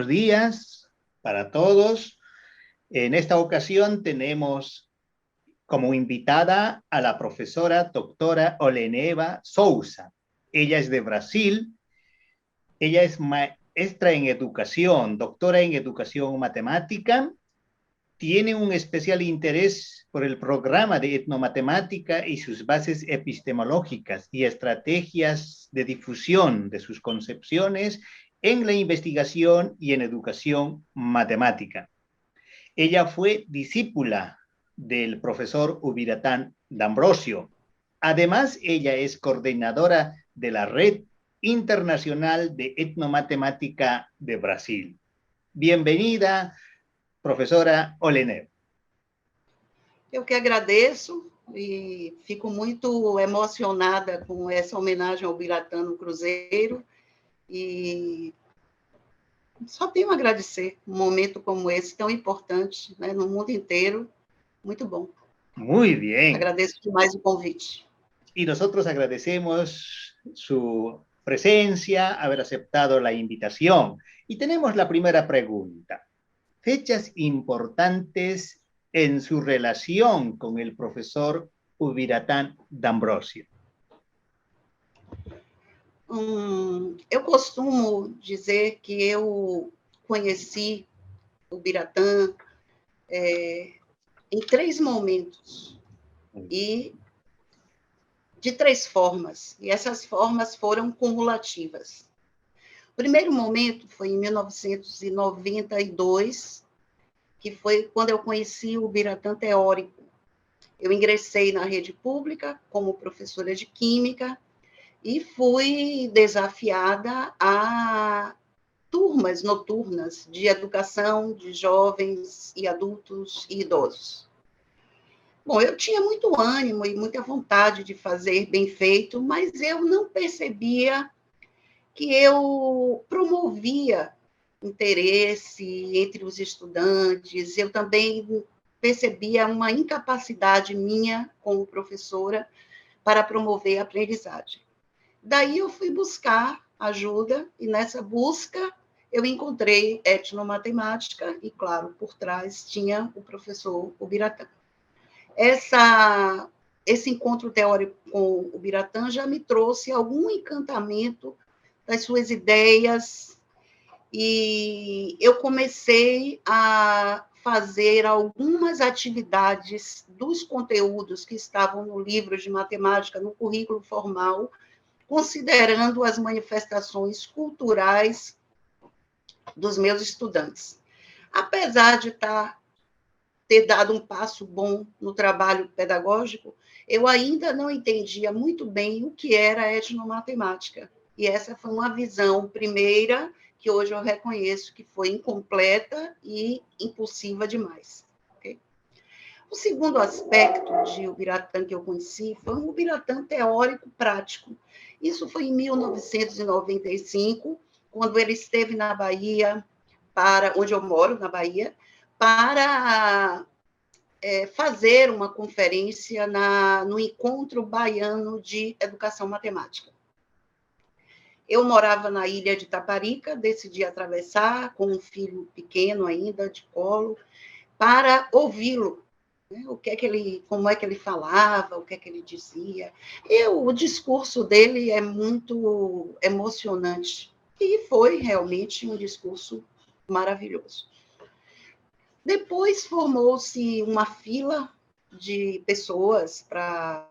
buenos días para todos. En esta ocasión tenemos como invitada a la profesora doctora Oleneva Souza. Ella es de Brasil. Ella es maestra en educación, doctora en educación matemática. Tiene un especial interés por el programa de etnomatemática y sus bases epistemológicas y estrategias de difusión de sus concepciones en la investigación y en educación matemática. Ella fue discípula del profesor Ubiratán D'Ambrosio. Además, ella es coordinadora de la Red Internacional de Etnomatemática de Brasil. Bienvenida, professora Oleneva. Eu que agradeço e fico muito emocionada com essa homenagem ao Ubiratã no Cruzeiro e só tenho a agradecer um momento como esse, tão importante, né, no mundo inteiro. Muito bom. Muy bien. Agradeço demais o convite. Y nosotros agradecemos su presencia, haber aceptado la invitación. Y tenemos la primera pregunta. Fechas importantes en su relación con el profesor Ubiratán D'Ambrosio. Eu costumo dizer que eu conheci o Ubiratã em 3 momentos e de 3 formas, e essas formas foram cumulativas. O primeiro momento foi em 1992, que foi quando eu conheci o Ubiratã teórico. Eu ingressei na rede pública como professora de Química e fui desafiada a turmas noturnas de educação de jovens e adultos e idosos. Bom, eu tinha muito ânimo e muita vontade de fazer bem feito, mas eu não percebia que eu promovia interesse entre os estudantes, eu também percebia uma incapacidade minha como professora para promover a aprendizagem. Daí eu fui buscar ajuda, e nessa busca eu encontrei etnomatemática, e claro, por trás tinha o professor Ubiratã. Esse encontro teórico com o Ubiratã já me trouxe algum encantamento das suas ideias, e eu comecei a fazer algumas atividades dos conteúdos que estavam no livro de matemática, no currículo formal, considerando as manifestações culturais dos meus estudantes. Apesar de ter dado um passo bom no trabalho pedagógico, eu ainda não entendia muito bem o que era a etnomatemática. E essa foi uma visão primeira que hoje eu reconheço que foi incompleta e impulsiva demais. Okay? O segundo aspecto de Ubiratã que eu conheci foi um Ubiratã teórico prático. Isso foi em 1995, quando ele esteve na Bahia, onde eu moro, na Bahia, para fazer uma conferência no Encontro Baiano de Educação Matemática. Eu morava na ilha de Taparica, decidi atravessar com um filho pequeno ainda, de colo, para ouvi-lo. Né? Como é que ele falava, o que é que ele dizia. O discurso dele é muito emocionante. E foi realmente um discurso maravilhoso. Depois formou-se uma fila de pessoas para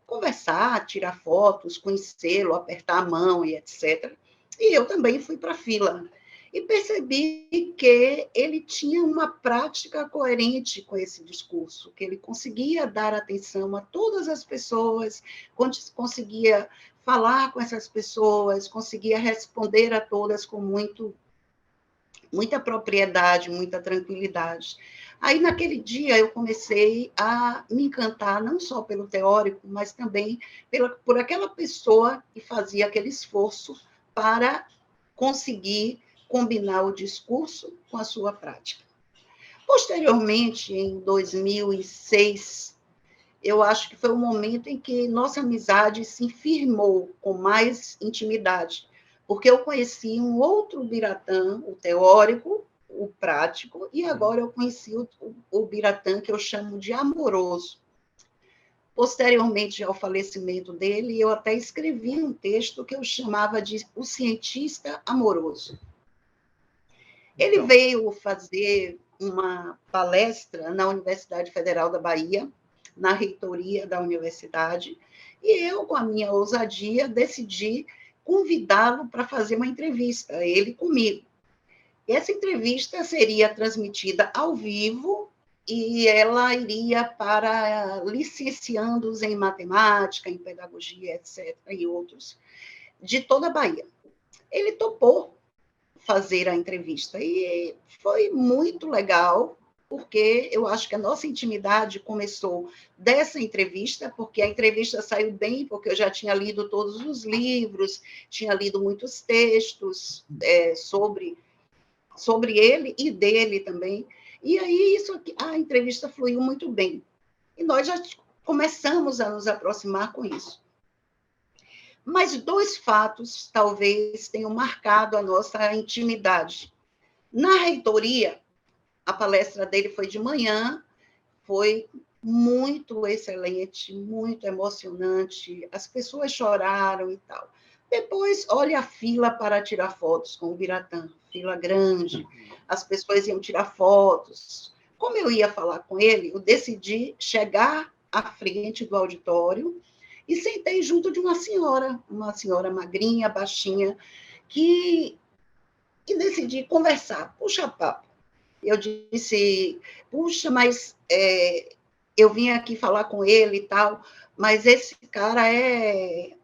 conversar, tirar fotos, conhecê-lo, apertar a mão e etc. E eu também fui para a fila. E percebi que ele tinha uma prática coerente com esse discurso, que ele conseguia dar atenção a todas as pessoas, conseguia falar com essas pessoas, conseguia responder a todas com muita propriedade, muita tranquilidade. Aí, naquele dia, eu comecei a me encantar, não só pelo teórico, mas também por aquela pessoa que fazia aquele esforço para conseguir combinar o discurso com a sua prática. Posteriormente, em 2006, eu acho que foi o momento em que nossa amizade se firmou com mais intimidade, porque eu conheci um outro Biratã, o teórico, o prático, e agora eu conheci o Biratã que eu chamo de amoroso. Posteriormente ao falecimento dele, eu até escrevi um texto que eu chamava de O Cientista Amoroso. Ele veio fazer uma palestra na Universidade Federal da Bahia, na reitoria da universidade, e eu, com a minha ousadia, decidi convidá-lo para fazer uma entrevista, ele comigo. Essa entrevista seria transmitida ao vivo e ela iria para licenciandos em matemática, em pedagogia, etc., e outros, de toda a Bahia. Ele topou fazer a entrevista e foi muito legal, porque eu acho que a nossa intimidade começou dessa entrevista, porque a entrevista saiu bem, porque eu já tinha lido todos os livros, tinha lido muitos textos sobre ele e dele também. E aí a entrevista fluiu muito bem. E nós já começamos a nos aproximar com isso. Mas 2 fatos talvez tenham marcado a nossa intimidade. Na reitoria, a palestra dele foi de manhã, foi muito excelente, muito emocionante, as pessoas choraram e tal. Depois, olha a fila para tirar fotos com o Biratã, fila grande, as pessoas iam tirar fotos. Como eu ia falar com ele, eu decidi chegar à frente do auditório e sentei junto de uma senhora magrinha, baixinha, e decidi conversar, puxa papo. Eu disse, puxa, mas eu vim aqui falar com ele e tal, mas esse cara é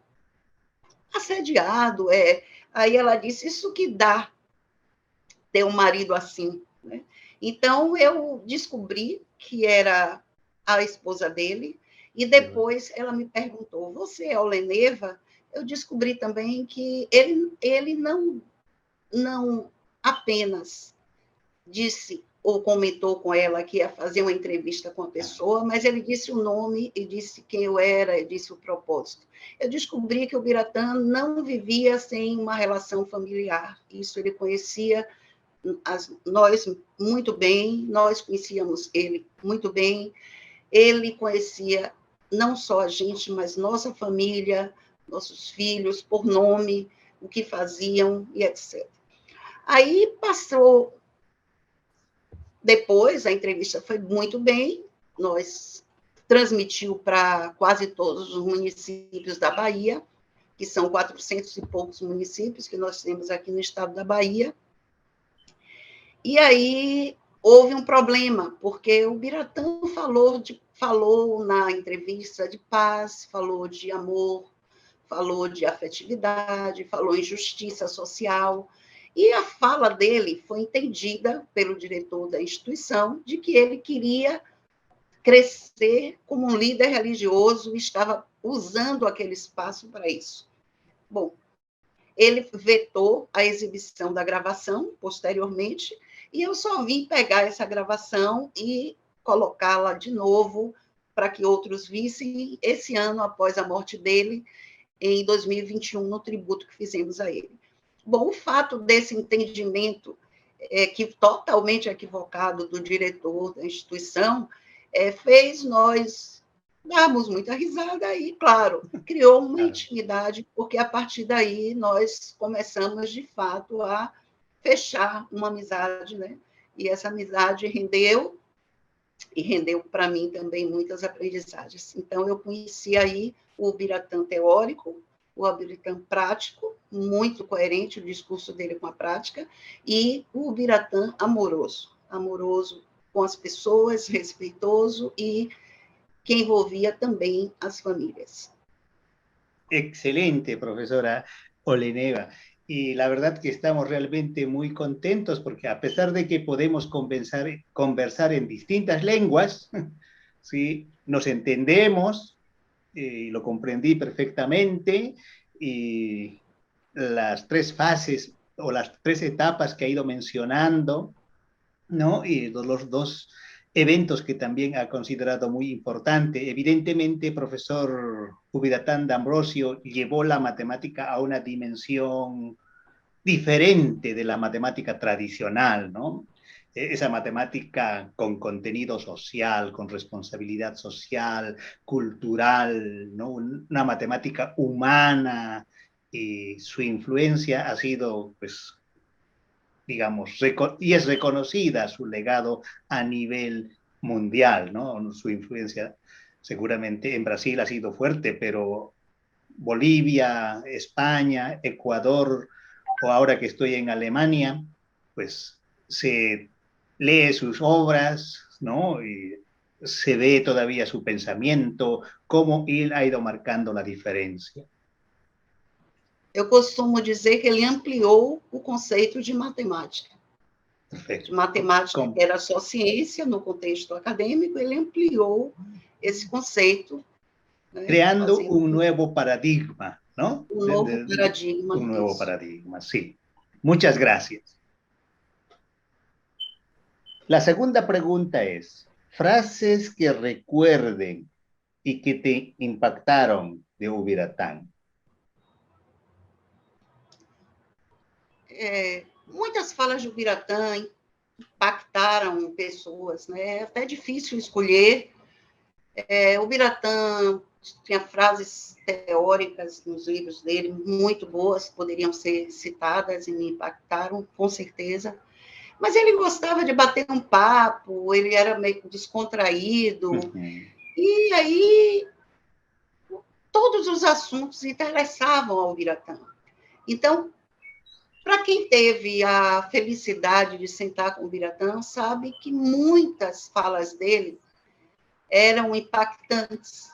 assediado. Aí ela disse, isso que dá ter um marido assim, né? Então, eu descobri que era a esposa dele, e depois ela me perguntou, você é Oleneva? Eu descobri também que ele não apenas disse ou comentou com ela que ia fazer uma entrevista com a pessoa, mas ele disse o nome e disse quem eu era, e disse o propósito. Eu descobri que o Biratã não vivia sem uma relação familiar. Isso ele conhecia nós muito bem, nós conhecíamos ele muito bem. Ele conhecia não só a gente, mas nossa família, nossos filhos, por nome, o que faziam e etc. Aí passou. Depois, a entrevista foi muito bem, nós transmitiu para quase todos os municípios da Bahia, que são 400 e poucos municípios que nós temos aqui no estado da Bahia. E aí houve um problema, porque o Biratã falou na entrevista de paz, falou de amor, falou de afetividade, falou em justiça social. E a fala dele foi entendida pelo diretor da instituição de que ele queria crescer como um líder religioso e estava usando aquele espaço para isso. Bom, ele vetou a exibição da gravação posteriormente, e eu só vim pegar essa gravação e colocá-la de novo para que outros vissem esse ano após a morte dele, em 2021, no tributo que fizemos a ele. Bom, o fato desse entendimento totalmente equivocado do diretor da instituição fez nós darmos muita risada e, claro, criou uma intimidade, porque a partir daí nós começamos, de fato, a fechar uma amizade, né? E essa amizade rendeu para mim também muitas aprendizagens. Então, eu conheci aí o Biratã teórico, o Biratã prático, muito coerente o discurso dele com a prática, e o Biratã amoroso com as pessoas, respeitoso e que envolvia também as famílias. Excelente, profesora Oleneva. Y la verdad que estamos realmente muy contentos porque a pesar de que podemos conversar en distintas lenguas, ¿sí? Nos entendemos, y lo comprendí perfectamente, y las 3 fases o las 3 etapas que ha ido mencionando, ¿no? Y los 2 eventos que también ha considerado muy importante. Evidentemente, profesor Ubidatán D'Ambrosio llevó la matemática a una dimensión diferente de la matemática tradicional, ¿no? Esa matemática con contenido social, con responsabilidad social, cultural, ¿no? Una matemática humana, y su influencia ha sido, pues, digamos, y es reconocida su legado a nivel mundial, ¿no? Su influencia seguramente en Brasil ha sido fuerte, pero Bolivia, España, Ecuador, o ahora que estoy en Alemania, pues se lee sus obras, ¿no? Y se ve todavía su pensamiento, cómo él ha ido marcando la diferencia. Eu costumo dizer que ele ampliou o conceito de matemática. Perfecto. De matemática, que era só ciência no contexto acadêmico, ele ampliou esse conceito, né, creando un nuevo paradigma, ¿no? Un nuevo paradigma. Un nuevo paradigma, sí. Muchas gracias. La segunda pregunta es, frases que recuerden y que te impactaron de Ubiratã. Muitas falas de Ubiratã impactaram pessoas, né? É até difícil escolher. Ubiratã tinha frases teóricas nos livros dele muito boas, poderiam ser citadas e me impactaram, com certeza. Mas ele gostava de bater um papo, ele era meio descontraído, e aí todos os assuntos interessavam ao Ubiratã. Então, para quem teve a felicidade de sentar com o Ubiratã, sabe que muitas falas dele eram impactantes.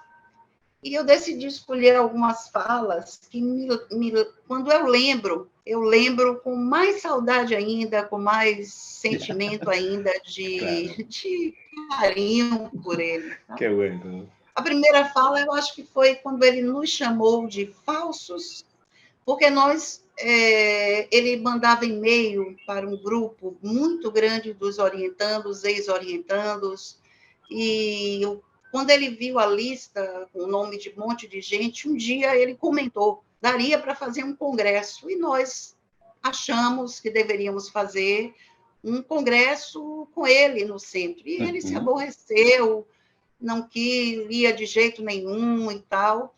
E eu decidi escolher algumas falas que, quando eu lembro com mais saudade ainda, com mais sentimento ainda de carinho por ele. Tá? Que bueno. A primeira fala, eu acho que foi quando ele nos chamou de falsos, porque ele mandava e-mail para um grupo muito grande dos orientandos, ex-orientandos, e quando ele viu a lista com o nome de um monte de gente, um dia ele comentou, daria para fazer um congresso, e nós achamos que deveríamos fazer um congresso com ele no centro, e ele se aborreceu, não queria de jeito nenhum e tal,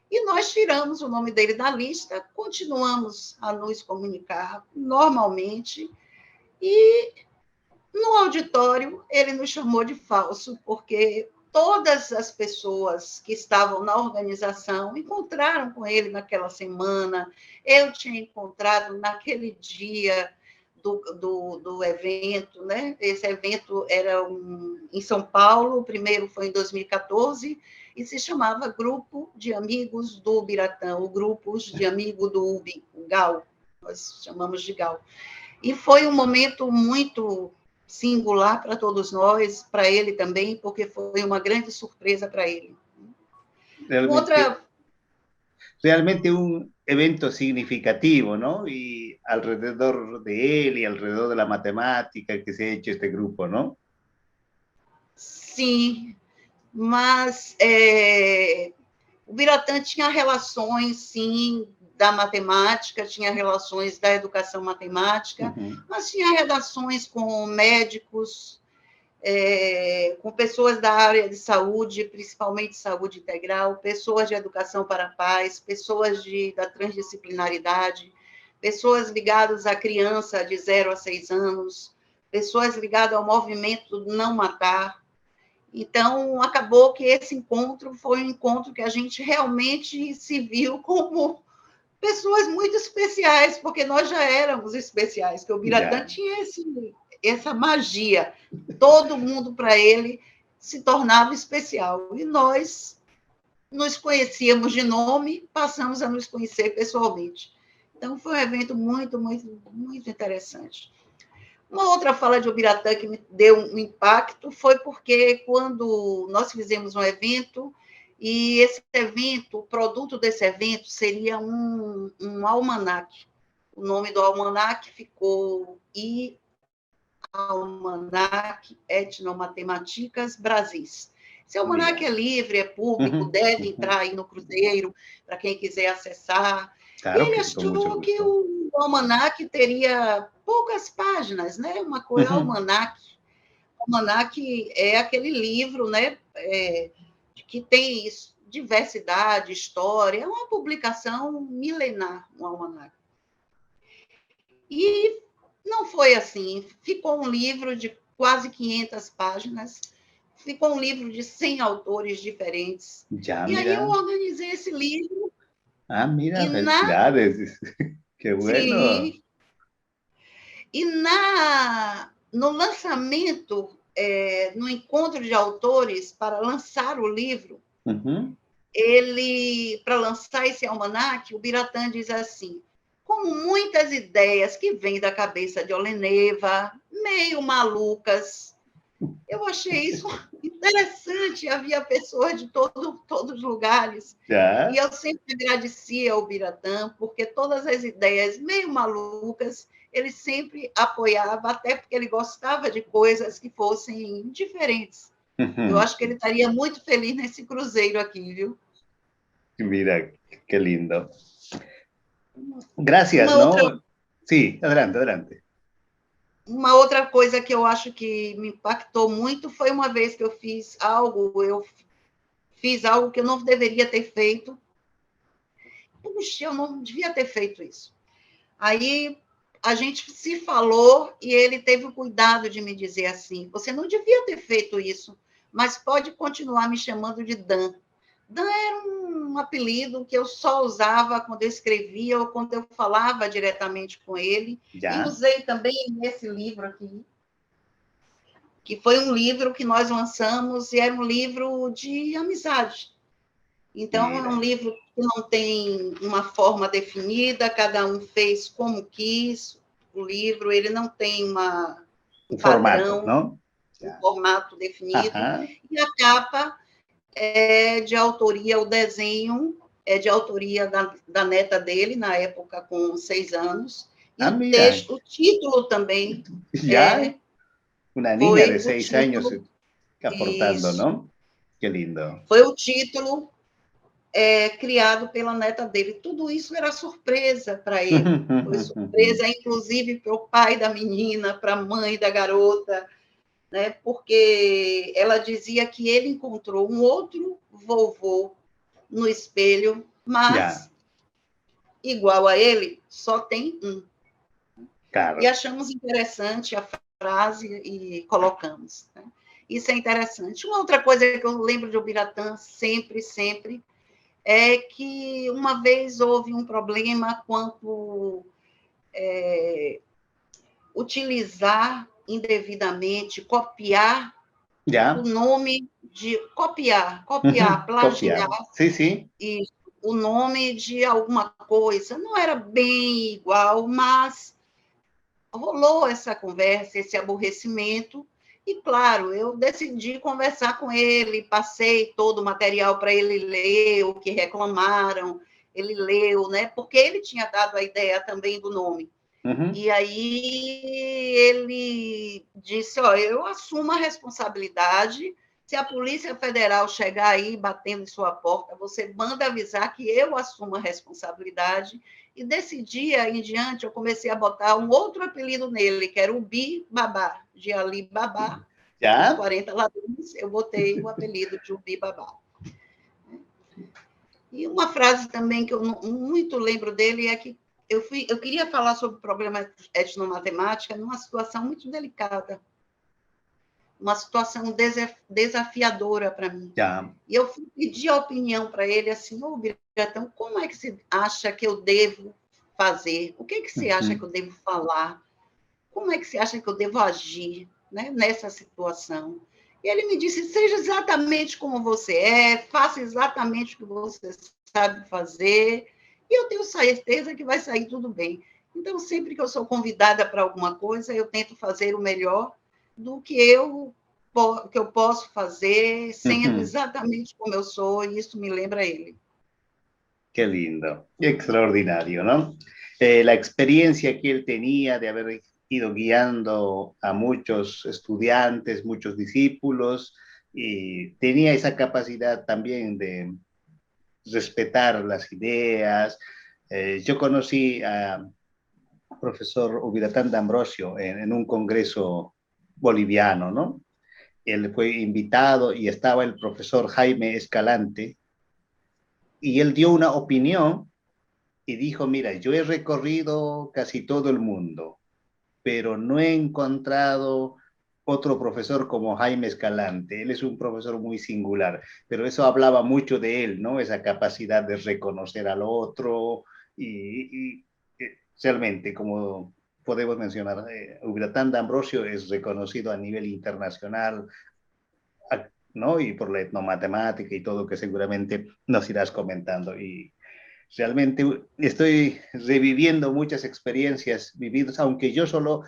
e nós tiramos o nome dele da lista, continuamos a nos comunicar normalmente, e no auditório ele nos chamou de falso, porque todas as pessoas que estavam na organização encontraram com ele naquela semana, eu tinha encontrado naquele dia do evento, né? Esse evento era em São Paulo, o primeiro foi em 2014, e se chamava Grupo de Amigos do Ubiratã, o Grupo de Amigos do UBI, o GAL, nós chamamos de GAL. E foi um momento muito singular para todos nós, para ele também, porque foi uma grande surpresa para ele. Realmente un evento significativo, ¿no? Y alrededor de él y alrededor de la matemática que se ha hecho este grupo, ¿no? Sim, mas o Ubiratã tinha relações, sim, da matemática, tinha relações da educação matemática, mas tinha relações com médicos, com pessoas da área de saúde, principalmente saúde integral, pessoas de educação para a paz, pessoas da transdisciplinaridade, pessoas ligadas à criança de 0 a 6 anos, pessoas ligadas ao movimento Não Matar. Então, acabou que esse encontro foi um encontro que a gente realmente se viu como pessoas muito especiais, porque nós já éramos especiais, porque o Ubiratã tinha essa magia. Todo mundo, para ele, se tornava especial. E nós nos conhecíamos de nome, passamos a nos conhecer pessoalmente. Então, foi um evento muito, muito, muito interessante. Uma outra fala de Ubiratã que me deu um impacto foi porque quando nós fizemos um evento, e esse evento, o produto desse evento seria um almanaque. O nome do almanaque ficou Almanaque Etnomatemáticas Brasis. Esse almanaque é livre, é público, deve entrar aí no Cruzeiro, para quem quiser acessar. Claro, e ele achou que o almanaque teria poucas páginas, né? Uma coisa, almanaque. Almanaque é aquele livro, né? Que tem isso, diversidade, história, é uma publicação milenar, um almanaque. E não foi assim, ficou um livro de quase 500 páginas, ficou um livro de 100 autores diferentes. Ya, E aí eu mira. organizei esse livro Ah, mira, e felicidades. Qué bueno. sim, e no lançamento, no encontro de autores para lançar o livro, Ujú. para lançar esse almanaque, o Biratã diz assim: como muitas ideias que vêm da cabeça de Oleneva, meio malucas, eu achei isso interessante. Havia pessoas de todos os lugares. E Ya. eu sempre agradecia ao Biratã, porque todas as ideias meio malucas, ele sempre apoiava, até porque ele gostava de coisas que fossem diferentes. Eu Ujú. acho que ele estaria muito feliz nesse cruzeiro aqui, viu? Mira, qué lindo. Gracias, Uma outra, ¿no? Sí, adelante, adelante. uma outra coisa que eu acho que me impactou muito foi uma vez que eu fiz algo que eu não deveria ter feito. Puxa, eu não devia ter feito isso. Aí a gente se falou e ele teve o cuidado de me dizer assim: você não devia ter feito isso, mas pode continuar me chamando de Dan. Dan era um apelido que eu só usava quando eu escrevia ou quando eu falava diretamente com ele, e Ya. usei também nesse livro aqui, que foi um livro que nós lançamos e era um livro de amizade. Então, é um Mira, livro que não tem uma forma definida, cada um fez como quis o livro, ele não tem um un formato, padrão, ¿no? um Ya. formato definido, Ajá. e a capa é de autoria, o desenho é de autoria da neta dele, na época com 6 anos, e Ah, o mira, texto, o título também ya una niña de foi o 6 años título, aportando, isso, ¿no? Qué lindo. foi o título criado pela neta dele. Tudo isso era surpresa para ele. Foi surpresa, inclusive, para o pai da menina, para a mãe da garota, né? Porque ela dizia que ele encontrou um outro vovô no espelho, Ya, mas igual a ele, só tem um. E claro. achamos interessante a frase e colocamos. Né? Isso é interessante. Uma outra coisa que eu lembro de Ubiratã sempre, sempre, é que uma vez houve um problema quanto utilizar indevidamente, copiar o Ya. nome de copiar, Ujú. plagiar Copiar. Sí, sí. e o nome de alguma coisa. Não era bem igual, mas rolou essa conversa, esse aborrecimento, e claro, eu decidi conversar com ele, passei todo o material para ele ler, o que reclamaram, ele leu, né? Porque ele tinha dado a ideia também do nome. Ujú. E aí ele disse: ó, eu assumo a responsabilidade. Se a Polícia Federal chegar aí batendo em sua porta, você manda avisar que eu assumo a responsabilidade. E desse dia em diante, eu comecei a botar um outro apelido nele, que era o Bi Babá, de Ali Babá, os Ya. 40 ladrões, eu botei o apelido de Ubi Babá. E uma frase também que eu muito lembro dele é que eu queria falar sobre problema etnomatemática numa situação muito delicada, uma situação desafiadora para mim. Ya. E eu fui pedir a opinião para ele assim: ô, Biratão, como é que você acha que eu devo fazer? O que, é que você acha que Ujú. eu devo falar? Como é que você acha que eu devo agir, né, nessa situação? E ele me disse: seja exatamente como você é, faça exatamente o que você sabe fazer, e eu tenho certeza que vai sair tudo bem. Então, sempre que eu sou convidada para alguma coisa, eu tento fazer o melhor do que eu posso fazer, sendo Ujú. exatamente como eu sou, e isso me lembra ele. Qué lindo, qué extraordinario, ¿no? La experiencia que él tenía de haber ido guiando a muchos estudiantes, muchos discípulos, y tenía esa capacidad también de respetar las ideas. Yo conocí profesor Ubiratán D'Ambrosio en un congreso boliviano, ¿no? Él fue invitado y estaba el profesor Jaime Escalante y él dio una opinión y dijo, mira, yo he recorrido casi todo el mundo, pero no he encontrado otro profesor como Jaime Escalante. Él es un profesor muy singular, pero eso hablaba mucho de él, ¿no? Esa capacidad de reconocer al otro y realmente, como podemos mencionar, Ubratán D'Ambrosio es reconocido a nivel internacional, ¿no? Y por la etnomatemática y todo que seguramente nos irás comentando. Y realmente estoy reviviendo muchas experiencias vividas, aunque yo solo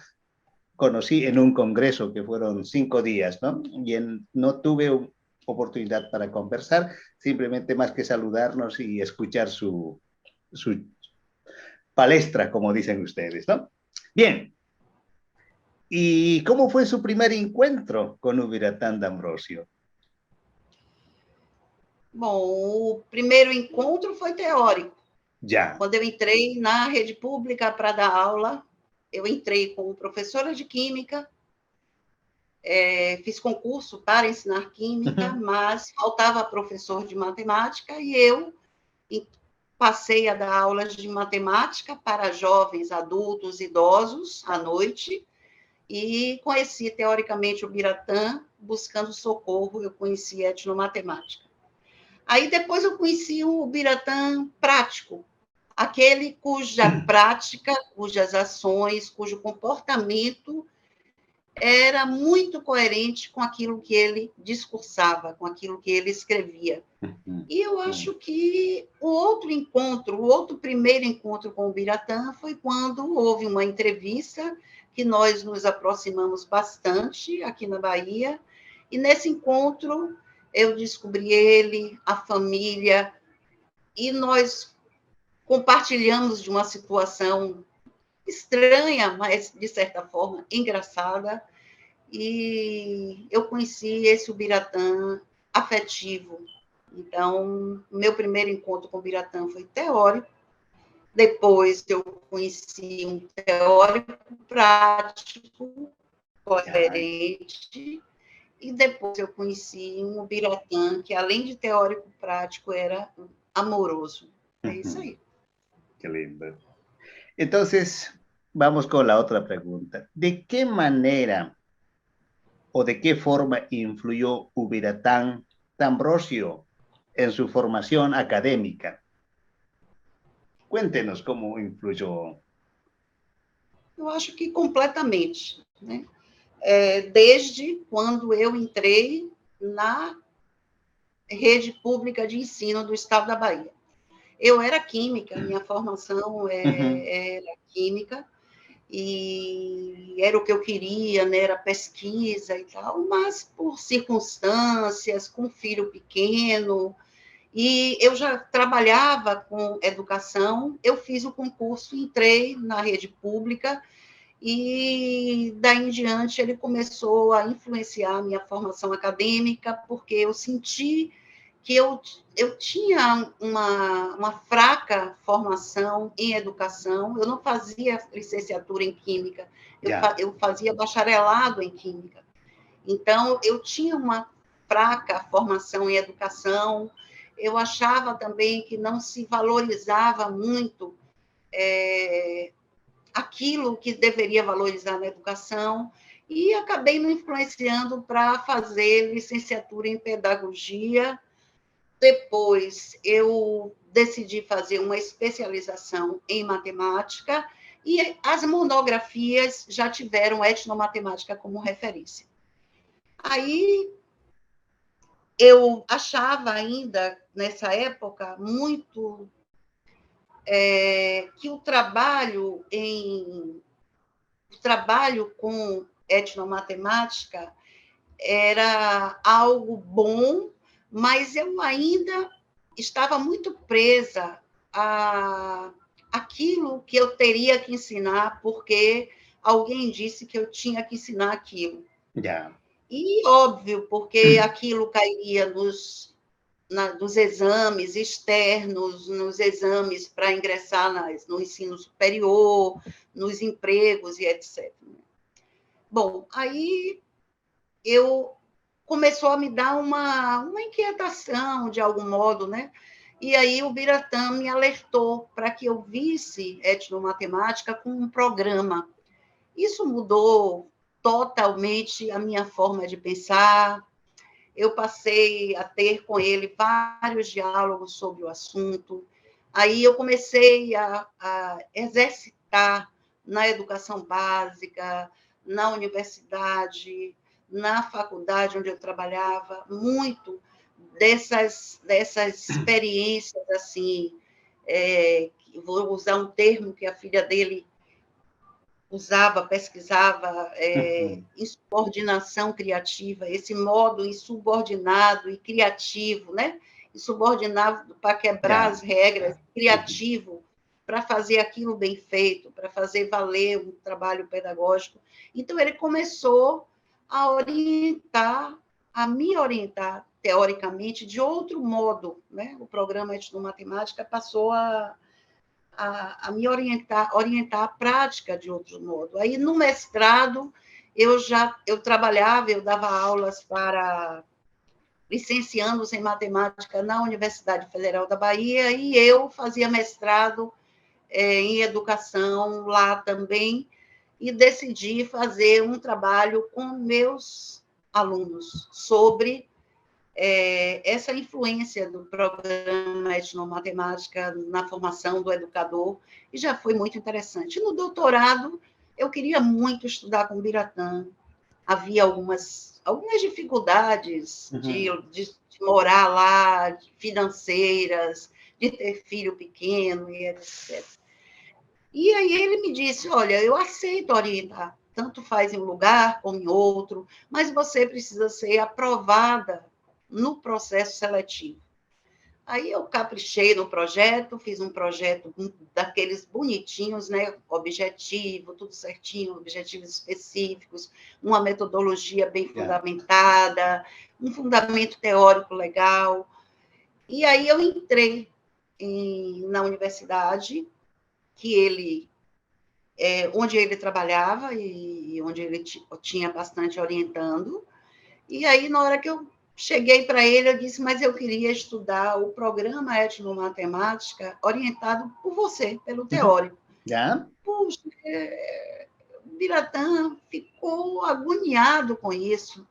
conocí en un congreso que fueron 5 días, ¿no? Y no tuve oportunidad para conversar, simplemente más que saludarnos y escuchar su palestra, como dicen ustedes, ¿no? Bien. ¿Y cómo fue su primer encuentro con Ubiratán D'Ambrosio? Bom, o primeiro encontro foi teórico. Ya. Quando eu entrei na rede pública para dar aula, eu entrei como professora de química, fiz concurso para ensinar química, mas faltava professor de matemática e eu passei a dar aulas de matemática para jovens, adultos, idosos, à noite, e conheci, teoricamente, o Biratã, buscando socorro, eu conheci etnomatemática. Aí, depois, eu conheci o Biratã prático, aquele cuja prática, cujas ações, cujo comportamento era muito coerente com aquilo que ele discursava, com aquilo que ele escrevia. E eu acho que o outro primeiro encontro com o Biratã foi quando houve uma entrevista que nós nos aproximamos bastante aqui na Bahia, e nesse encontro eu descobri ele, a família, e nós compartilhamos de uma situação estranha, mas, de certa forma, engraçada, e eu conheci esse Ubiratã afetivo. Então, meu primeiro encontro com o Biratã foi teórico, depois eu conheci um teórico prático, coerente, e depois eu conheci um Biratã que, além de teórico prático, era amoroso. É isso aí. Qué lindo. Entonces, vamos con la otra pregunta. ¿De qué manera o de qué forma influyó Ubiratán D'Ambrosio en su formación académica? Cuéntenos cómo influyó. Eu acho que completamente, né? Desde quando eu entrei na rede pública de ensino do Estado da Bahia. Eu era química, minha formação era química, e era o que eu queria, né? Era pesquisa e tal, mas por circunstâncias, com filho pequeno, e eu já trabalhava com educação, eu fiz o concurso, entrei na rede pública, e daí em diante ele começou a influenciar a minha formação acadêmica, porque eu senti que eu tinha uma fraca formação em educação, eu não fazia licenciatura em química, eu fazia bacharelado em química. Então, eu tinha uma fraca formação em educação, eu achava também que não se valorizava muito aquilo que deveria valorizar na educação, e acabei me influenciando para fazer licenciatura em pedagogia. Depois, eu decidi fazer uma especialização em matemática, e as monografias já tiveram etnomatemática como referência. Aí, eu achava ainda, nessa época, muito que o trabalho com etnomatemática era algo bom, mas eu ainda estava muito presa àquilo que eu teria que ensinar, porque alguém disse que eu tinha que ensinar aquilo. Yeah. E óbvio, porque aquilo cairia nos nos exames externos, nos exames para ingressar no ensino superior, nos empregos e etc. Bom, aí começou a me dar uma inquietação, de algum modo, né? E aí o Biratã me alertou para que eu visse etnomatemática com um programa. Isso mudou totalmente a minha forma de pensar. Eu passei a ter com ele vários diálogos sobre o assunto. Aí eu comecei a exercitar na educação básica, na universidade, na faculdade onde eu trabalhava, muito dessas experiências, assim, vou usar um termo que a filha dele usava, pesquisava, insubordinação criativa, esse modo insubordinado e criativo, né? Insubordinado para quebrar as regras, criativo para fazer aquilo bem feito, para fazer valer um trabalho pedagógico. Então, ele começou a me orientar, teoricamente, de outro modo, né? O programa Etnomatemática passou a me orientar a prática de outro modo. Aí, no mestrado, eu trabalhava, eu dava aulas para licenciandos em matemática na Universidade Federal da Bahia, e eu fazia mestrado em educação lá também, e decidi fazer um trabalho com meus alunos sobre essa influência do programa Etnomatemática na formação do educador, e já foi muito interessante. No doutorado, eu queria muito estudar com o Biratã. Havia algumas dificuldades de morar lá, financeiras, de ter filho pequeno e etc. E aí ele me disse, olha, eu aceito orientar, tanto faz em um lugar como em outro, mas você precisa ser aprovada no processo seletivo. Aí eu caprichei no projeto, fiz um projeto daqueles bonitinhos, né? Objetivo, tudo certinho, objetivos específicos, uma metodologia bem fundamentada, um fundamento teórico legal. E aí eu entrei na universidade onde ele trabalhava e onde ele tinha bastante orientando. E aí, na hora que eu cheguei para ele, eu disse, mas eu queria estudar o programa Etnomatemática orientado por você, pelo teórico. Puxa, o Biratã ficou agoniado com isso.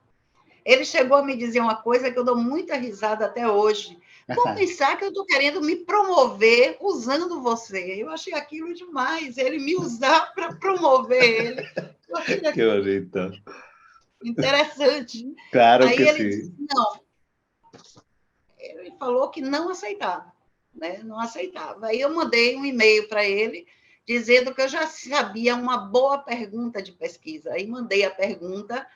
Ele chegou a me dizer uma coisa que eu dou muita risada até hoje. Vou pensar que eu estou querendo me promover usando você. Eu achei aquilo demais, ele me usar para promover ele. Eu achei que bonito. Interessante. Claro aí que ele sim. Disse, não. Ele falou que não aceitava, né? Não aceitava. Aí eu mandei um e-mail para ele dizendo que eu já sabia uma boa pergunta de pesquisa. Aí mandei a pergunta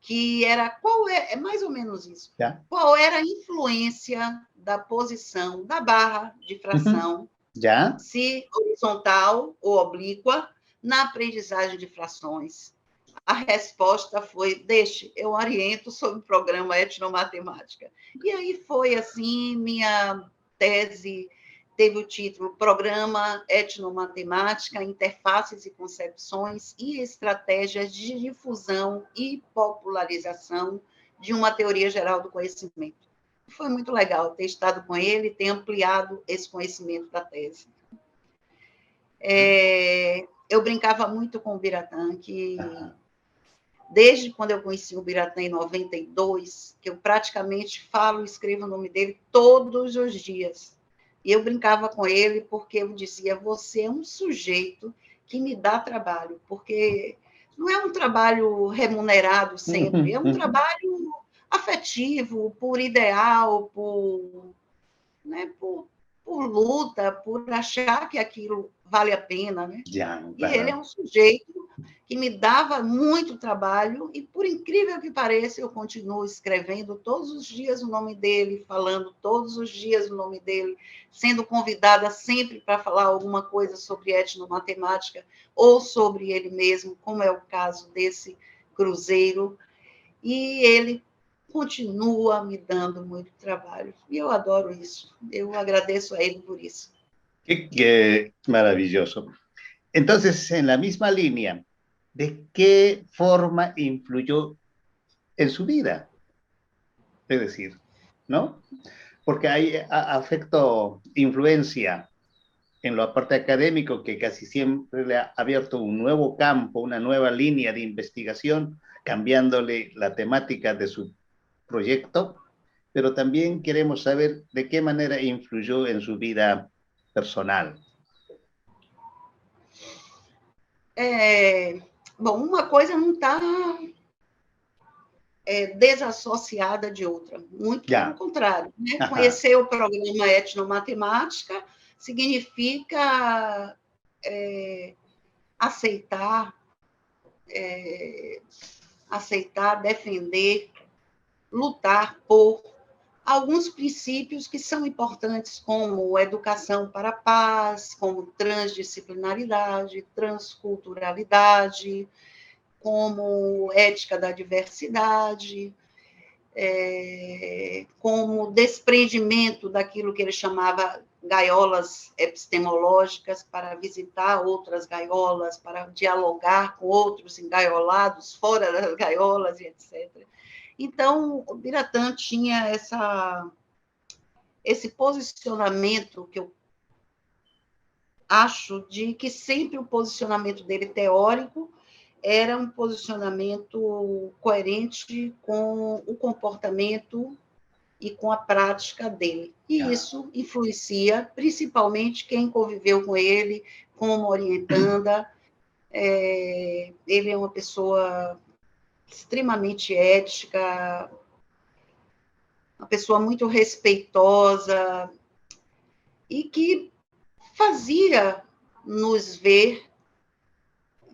que era é mais ou menos isso. Qual era a influência da posição da barra de fração, se horizontal ou oblíqua, na aprendizagem de frações? A resposta foi, deixe, eu oriento sobre o programa Etnomatemática. E aí foi assim, minha tese teve o título Programa Etnomatemática, Interfaces e Concepções e Estratégias de Difusão e Popularização de uma Teoria Geral do Conhecimento. Foi muito legal ter estado com ele e ter ampliado esse conhecimento da tese. Eu brincava muito com o Biratã, que desde quando eu conheci o Biratã em 92, que eu praticamente falo e escrevo o nome dele todos os dias. E eu brincava com ele porque eu dizia, você é um sujeito que me dá trabalho, porque não é um trabalho remunerado sempre, é um trabalho afetivo, por ideal, por luta, por achar que aquilo vale a pena, né? E ele é um sujeito que me dava muito trabalho e, por incrível que pareça, eu continuo escrevendo todos os dias o nome dele, falando todos os dias o nome dele, sendo convidada sempre para falar alguma coisa sobre etnomatemática ou sobre ele mesmo, como é o caso desse cruzeiro. E ele continua me dando muito trabalho. E eu adoro isso. Eu agradeço a ele por isso. Qué maravilloso. Entonces, en la misma línea, ¿de qué forma influyó en su vida? Es decir, ¿no? Porque hay afecto, influencia en la parte académico que casi siempre le ha abierto un nuevo campo, una nueva línea de investigación, cambiándole la temática de su proyecto, pero también queremos saber de qué manera influyó en su vida personal. Bom, uma coisa não está desassociada de outra, muito pelo contrário. Né? Conhecer o programa etnomatemática significa aceitar, defender, lutar por alguns princípios que são importantes, como educação para a paz, como transdisciplinaridade, transculturalidade, como ética da diversidade, como desprendimento daquilo que ele chamava gaiolas epistemológicas, para visitar outras gaiolas, para dialogar com outros engaiolados fora das gaiolas, e etc. Então, o Biratã tinha esse posicionamento que eu acho de que sempre o posicionamento dele teórico era um posicionamento coerente com o comportamento e com a prática dele. E isso influencia principalmente quem conviveu com ele, como orientanda. Ele é uma pessoa extremamente ética, uma pessoa muito respeitosa e que fazia nos ver,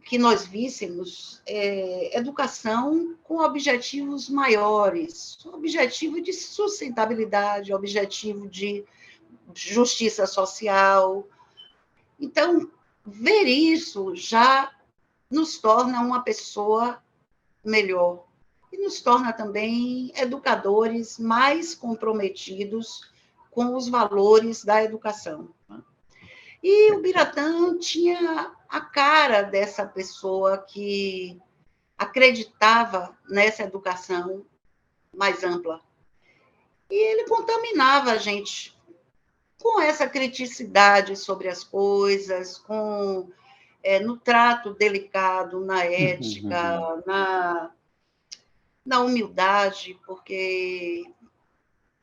que nós víssemos educação com objetivos maiores, objetivo de sustentabilidade, objetivo de justiça social. Então, ver isso já nos torna uma pessoa melhor e nos torna também educadores mais comprometidos com os valores da educação. E o Biratã tinha a cara dessa pessoa que acreditava nessa educação mais ampla. E ele contaminava a gente com essa criticidade sobre as coisas, no trato delicado, na ética, na humildade, porque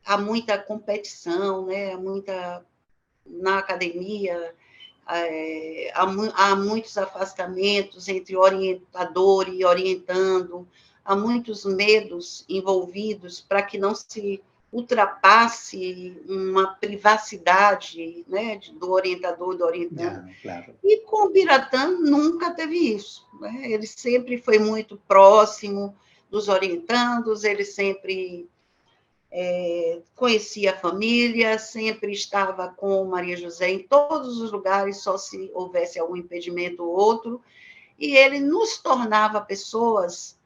há muita competição, né? Na academia, há muitos afastamentos entre orientador e orientando, há muitos medos envolvidos para que não se ultrapasse uma privacidade, né, do orientador e do orientando. Claro. E com o Biratã nunca teve isso. Né? Ele sempre foi muito próximo dos orientandos, ele sempre conhecia a família, sempre estava com Maria José em todos os lugares, só se houvesse algum impedimento ou outro, e ele nos tornava pessoas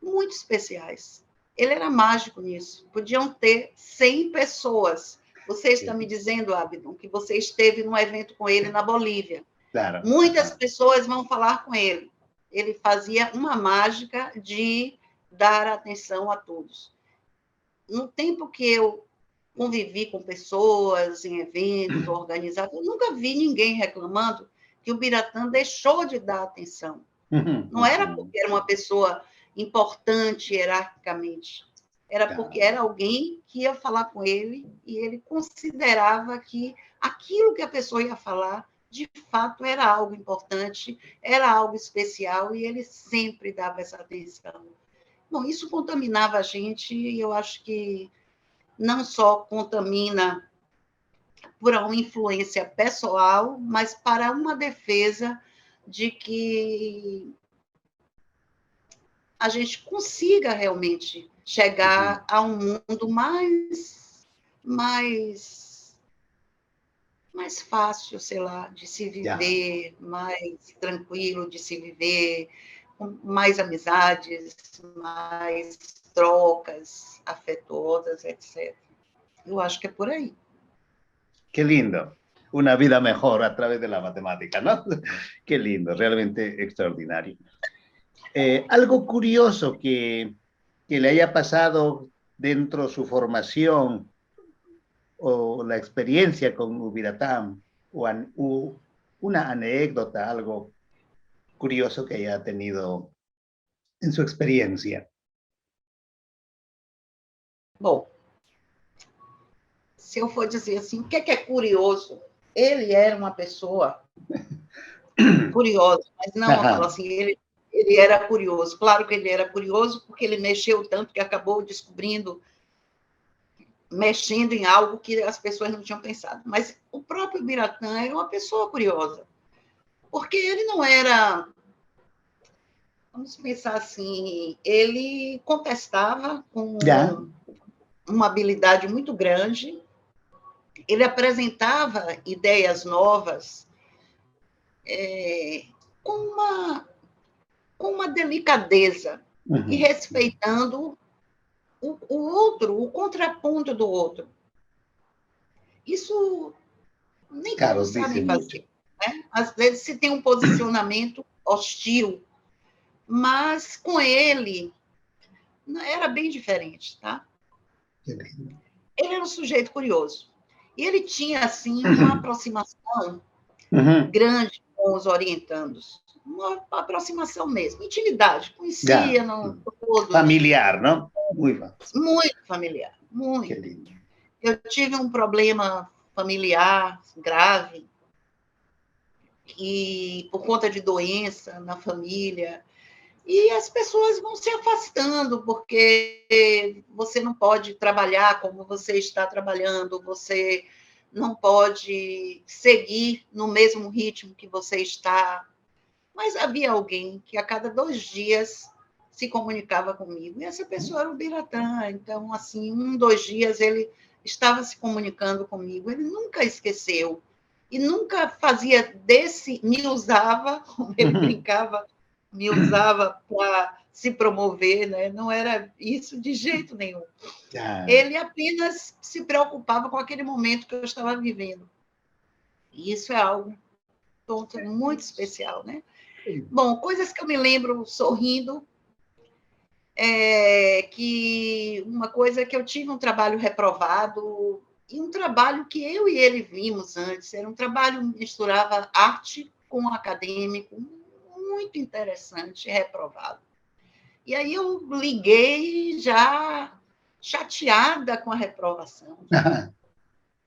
muito especiais. Ele era mágico nisso. Podiam ter 100 pessoas. Você está me dizendo, Abdon, que você esteve num evento com ele na Bolívia. Claro. Muitas pessoas vão falar com ele. Ele fazia uma mágica de dar atenção a todos. No tempo que eu convivi com pessoas em eventos organizados, eu nunca vi ninguém reclamando que o Biratã deixou de dar atenção. Não era porque era uma pessoa importante hierarquicamente, era porque era alguém que ia falar com ele e ele considerava que aquilo que a pessoa ia falar, de fato, era algo importante, era algo especial, e ele sempre dava essa atenção. Bom, isso contaminava a gente, e eu acho que não só contamina por uma influência pessoal, mas para uma defesa de que a gente consiga realmente chegar a um mundo mais fácil, sei lá, de se viver, mais tranquilo de se viver, com mais amizades, mais trocas afetuosas, etc. Eu acho que é por aí. Qué lindo. Una vida mejor a través de la matemática, ¿no? Qué lindo, realmente extraordinario. Algo curioso que le haya pasado dentro de su formación o la experiencia con Ubiratam, o una anécdota, algo curioso que haya tenido en su experiencia. Bom, se eu for dizer assim, o que é curioso? Ele era uma pessoa curiosa, mas não, eu falo assim, ele era curioso. Claro que ele era curioso porque ele mexeu tanto que acabou descobrindo, mexendo em algo que as pessoas não tinham pensado. Mas o próprio Biratã era uma pessoa curiosa, porque ele não era, vamos pensar assim, ele contestava com uma habilidade muito grande, ele apresentava ideias novas com uma delicadeza e respeitando o outro, o contraponto do outro. Isso nem todos sabem fazer. Né? Às vezes se tem um posicionamento hostil, mas com ele era bem diferente, tá? Ele era um sujeito curioso. E ele tinha, assim, uma aproximação grande com os orientandos. Uma aproximação mesmo, intimidade, conhecia todos. Familiar, não? Muito familiar, muito. Eu tive um problema familiar grave, e por conta de doença na família, e as pessoas vão se afastando, porque você não pode trabalhar como você está trabalhando, você não pode seguir no mesmo ritmo que você está. Mas havia alguém que a cada 2 dias se comunicava comigo, e essa pessoa era o Biratã. Então, assim, 2 dias ele estava se comunicando comigo, ele nunca esqueceu, e nunca fazia me usava, como ele brincava, me usava para se promover, né? Não era isso de jeito nenhum. Ele apenas se preocupava com aquele momento que eu estava vivendo. E isso é algo muito especial, né? Bom, coisas que eu me lembro sorrindo, que uma coisa que eu tive um trabalho reprovado, e um trabalho que eu e ele vimos antes, era um trabalho que misturava arte com acadêmico, muito interessante, reprovado. E aí eu liguei já chateada com a reprovação.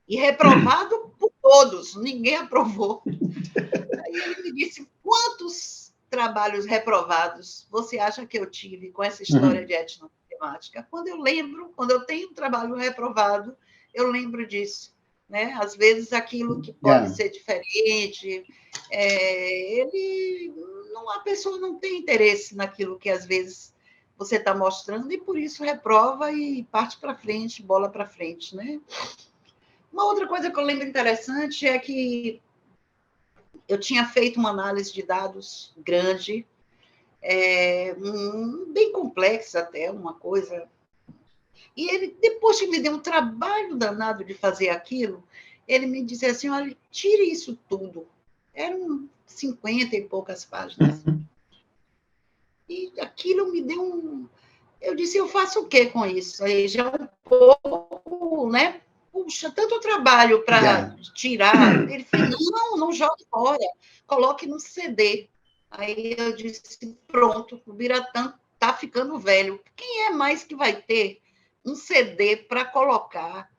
E reprovado por todos, ninguém aprovou. Aí ele me disse, quantos trabalhos reprovados você acha que eu tive com essa história de etnotemática? Quando eu tenho um trabalho reprovado, eu lembro disso. Né? Às vezes, aquilo que pode ser diferente, a pessoa não tem interesse naquilo que, às vezes, você está mostrando, e por isso reprova e parte para frente, bola para frente. Né? Uma outra coisa que eu lembro interessante é que eu tinha feito uma análise de dados grande, bem complexa até, uma coisa. E ele, depois que me deu um trabalho danado de fazer aquilo, ele me disse assim, olha, tire isso tudo. Eram 50 e poucas páginas. E aquilo me deu Eu disse, eu faço o quê com isso? Aí já um pouco, né? Puxa, tanto trabalho para tirar. Ele fez, não jogue fora, coloque no CD. Aí eu disse, pronto, o Biratã está ficando velho. Quem é mais que vai ter um CD para colocar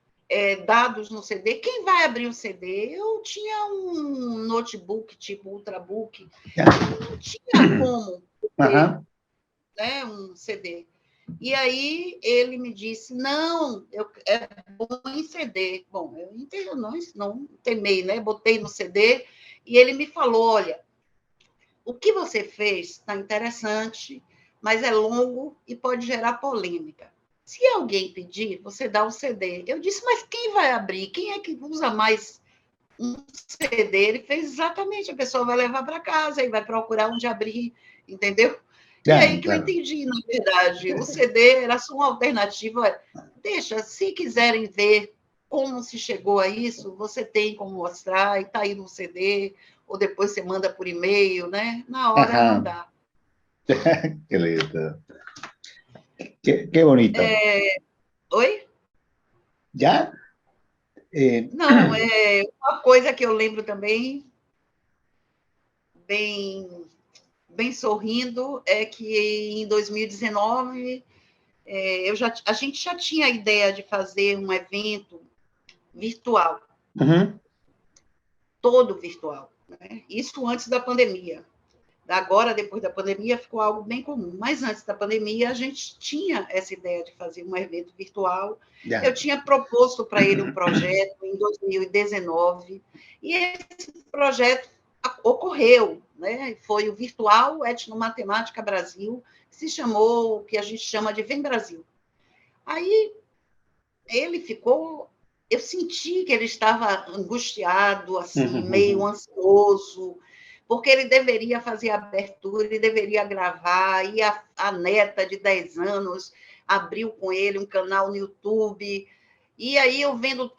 dados no CD? Quem vai abrir o CD? Eu tinha um notebook, tipo Ultrabook, não tinha como ter, né, um CD. E aí ele me disse, não, é bom em CD. Bom, eu não temei, né? Botei no CD e ele me falou, olha, o que você fez está interessante, mas é longo e pode gerar polêmica. Se alguém pedir, você dá o CD. Eu disse, mas quem vai abrir? Quem é que usa mais um CD? Ele fez exatamente, a pessoa vai levar para casa e vai procurar onde abrir, entendeu? E aí que eu entendi, na verdade, o CD era só uma alternativa. Deixa, se quiserem ver como se chegou a isso, você tem como mostrar, e está aí no CD, ou depois você manda por e-mail, né? Na hora não dá. Qué lindo. Qué bonito. Oi? ¿Ya? Não, uma coisa que eu lembro também, bem sorrindo, é que em 2019 a gente já tinha a ideia de fazer um evento virtual, todo virtual, né? Isso antes da pandemia. Agora, depois da pandemia, ficou algo bem comum. Mas antes da pandemia, a gente tinha essa ideia de fazer um evento virtual. Yeah. Eu tinha proposto para ele um projeto em 2019, e esse projeto ocorreu, né? Foi o Virtual Etnomatemática Brasil, que se chamou, o que a gente chama de Vem Brasil. Aí, ele ficou... Eu senti que ele estava angustiado, assim, meio ansioso, porque ele deveria fazer a abertura, ele deveria gravar, e a neta de 10 anos abriu com ele um canal no YouTube, e aí eu vendo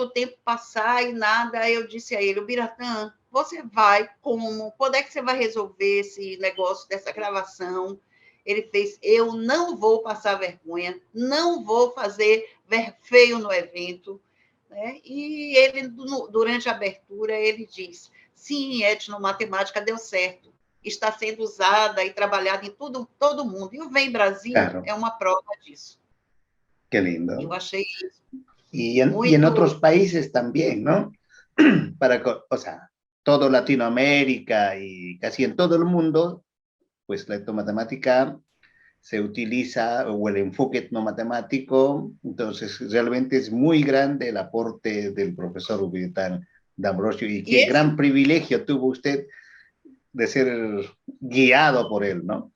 o tempo passar e nada, eu disse a ele, o Biratã, você vai como? Quando é que você vai resolver esse negócio dessa gravação? Ele fez, eu não vou passar vergonha, não vou fazer feio no evento, né? E ele, durante a abertura, ele diz, sim, etnomatemática deu certo, está sendo usada e trabalhada em todo mundo. E o Vem Brasil é uma prova disso. Qué lindo. Eu achei isso. Y en otros países también, ¿no? O sea, todo Latinoamérica y casi en todo el mundo, pues la etnomatemática se utiliza, o el enfoque etnomatemático, entonces realmente es muy grande el aporte del profesor Biratã D'Ambrosio, y qué gran privilegio tuvo usted de ser guiado por él, ¿no?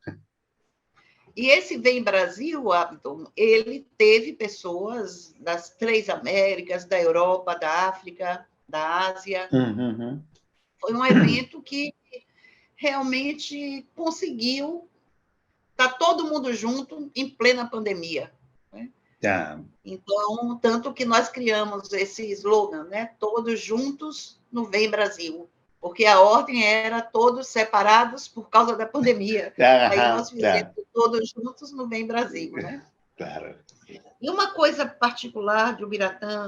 E esse Vem Brasil, Abdon, ele teve pessoas das 3 Américas, da Europa, da África, da Ásia. Foi um evento que realmente conseguiu estar todo mundo junto em plena pandemia. Né? Então, tanto que nós criamos esse slogan, né? Todos juntos no Vem Brasil. Porque a ordem era todos separados por causa da pandemia. Aí nós fizemos todos juntos no Vem Brasil, né? Claro. E uma coisa particular de Biratã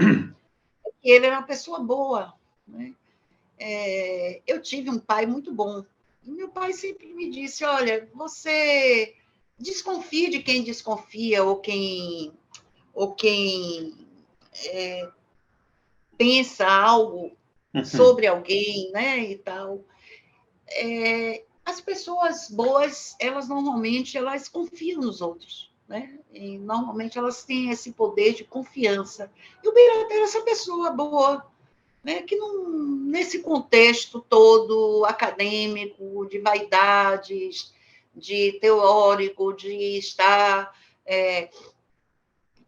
é que ele era uma pessoa boa, né? Eu tive um pai muito bom. E meu pai sempre me disse, olha, você desconfie de quem desconfia ou quem pensa algo sobre alguém, né, e tal. As pessoas boas, elas normalmente confiam nos outros, né? E normalmente elas têm esse poder de confiança. E o Biratã era essa pessoa boa, né? Que não, nesse contexto todo acadêmico, de vaidades, de teórico, de estar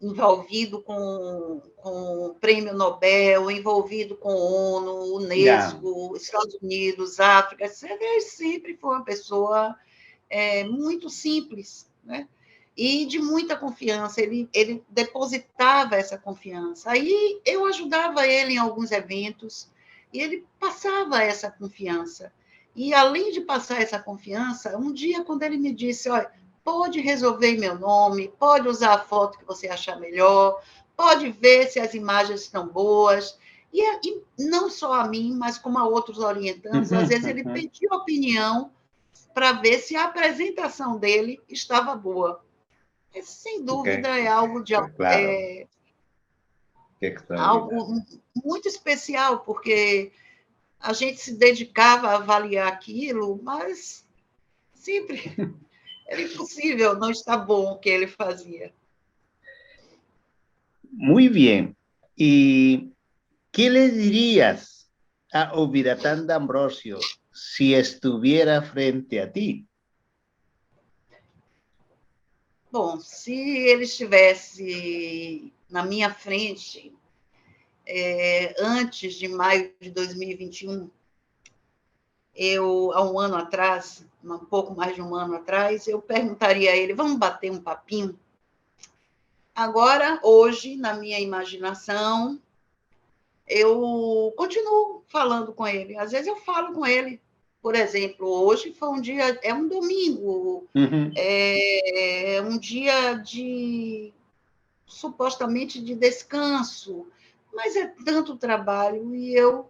envolvido com o Prêmio Nobel, envolvido com a ONU, Unesco, Estados Unidos, África, ele sempre foi uma pessoa muito simples, né? E de muita confiança, ele depositava essa confiança. Aí eu ajudava ele em alguns eventos, e ele passava essa confiança. E, além de passar essa confiança, um dia, quando ele me disse, olha, pode resolver em meu nome, pode usar a foto que você achar melhor, pode ver se as imagens estão boas, e não só a mim, mas como a outros orientandos, às vezes ele pediu opinião para ver se a apresentação dele estava boa. Esse, sem dúvida, é algo de algo muito especial, porque a gente se dedicava a avaliar aquilo, mas sempre era impossível não estar bom o que ele fazia. Muy bien. ¿Y qué le dirías a Biratã D'Ambrosio si estuviera frente a ti? Bom, se ele estivesse na minha frente antes de maio de 2021, há um ano atrás, um pouco mais de um ano atrás, eu perguntaria a ele, vamos bater um papinho? Agora, hoje, na minha imaginação, eu continuo falando com ele. Às vezes eu falo com ele. Por exemplo, hoje foi um dia, é um domingo, é um dia de supostamente de descanso, mas é tanto trabalho e eu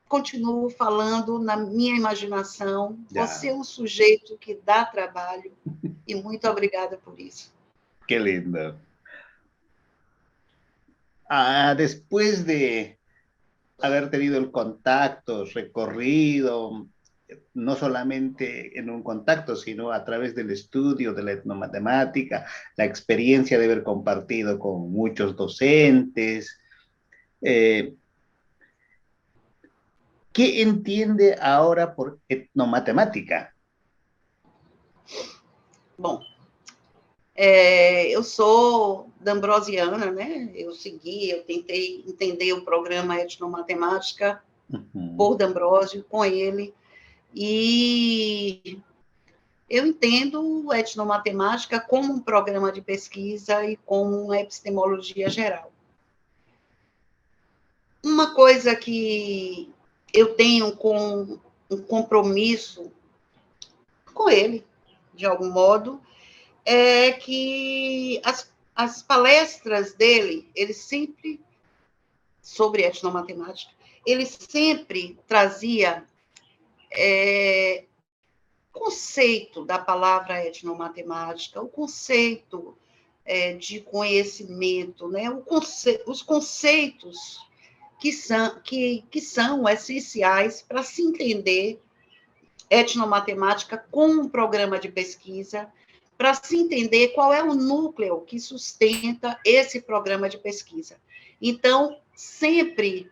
continuo falando na minha imaginação. Você é um sujeito que dá trabalho e muito obrigada por isso. Qué lindo. Después de haber tenido el contacto, recorrido, no solamente en un contacto, sino a través del estudio de la etnomatemática, la experiencia de haber compartido con muchos docentes. ¿Qué entiende ahora por etnomatemática? Bom, eu sou dambrosiana, né? Eu tentei entender o programa Etnomatemática por D'Ambrosio, com ele, e eu entendo etnomatemática como um programa de pesquisa e como uma epistemologia geral. Uma coisa que eu tenho com um compromisso com ele, de algum modo, é que as palestras dele, ele sempre, sobre etnomatemática, ele sempre trazia conceito da palavra etnomatemática, o conceito de conhecimento, né? Os conceitos que são essenciais para se entender etnomatemática como um programa de pesquisa, para se entender qual é o núcleo que sustenta esse programa de pesquisa. Então, sempre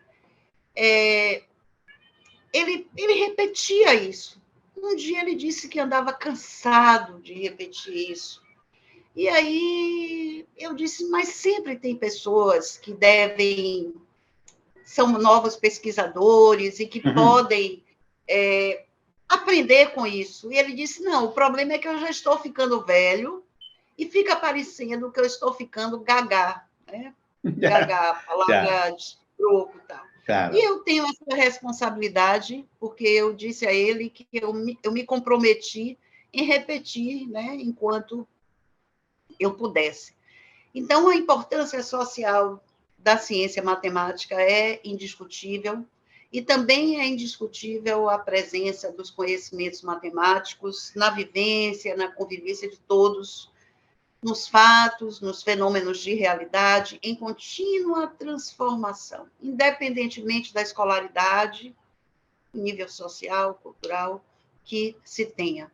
ele repetia isso. Um dia ele disse que andava cansado de repetir isso. E aí eu disse, mas sempre tem pessoas que são novos pesquisadores e que podem aprender com isso. E ele disse, não, o problema é que eu já estou ficando velho e fica parecendo que eu estou ficando gagá, né? Gagá, palavra de troco e tal. Claro. E eu tenho essa responsabilidade, porque eu disse a ele que eu me comprometi em repetir, né, enquanto eu pudesse. Então, a importância social da ciência matemática é indiscutível, e também é indiscutível a presença dos conhecimentos matemáticos na vivência, na convivência de todos, nos fatos, nos fenômenos de realidade, em contínua transformação, independentemente da escolaridade, nível social, cultural, que se tenha.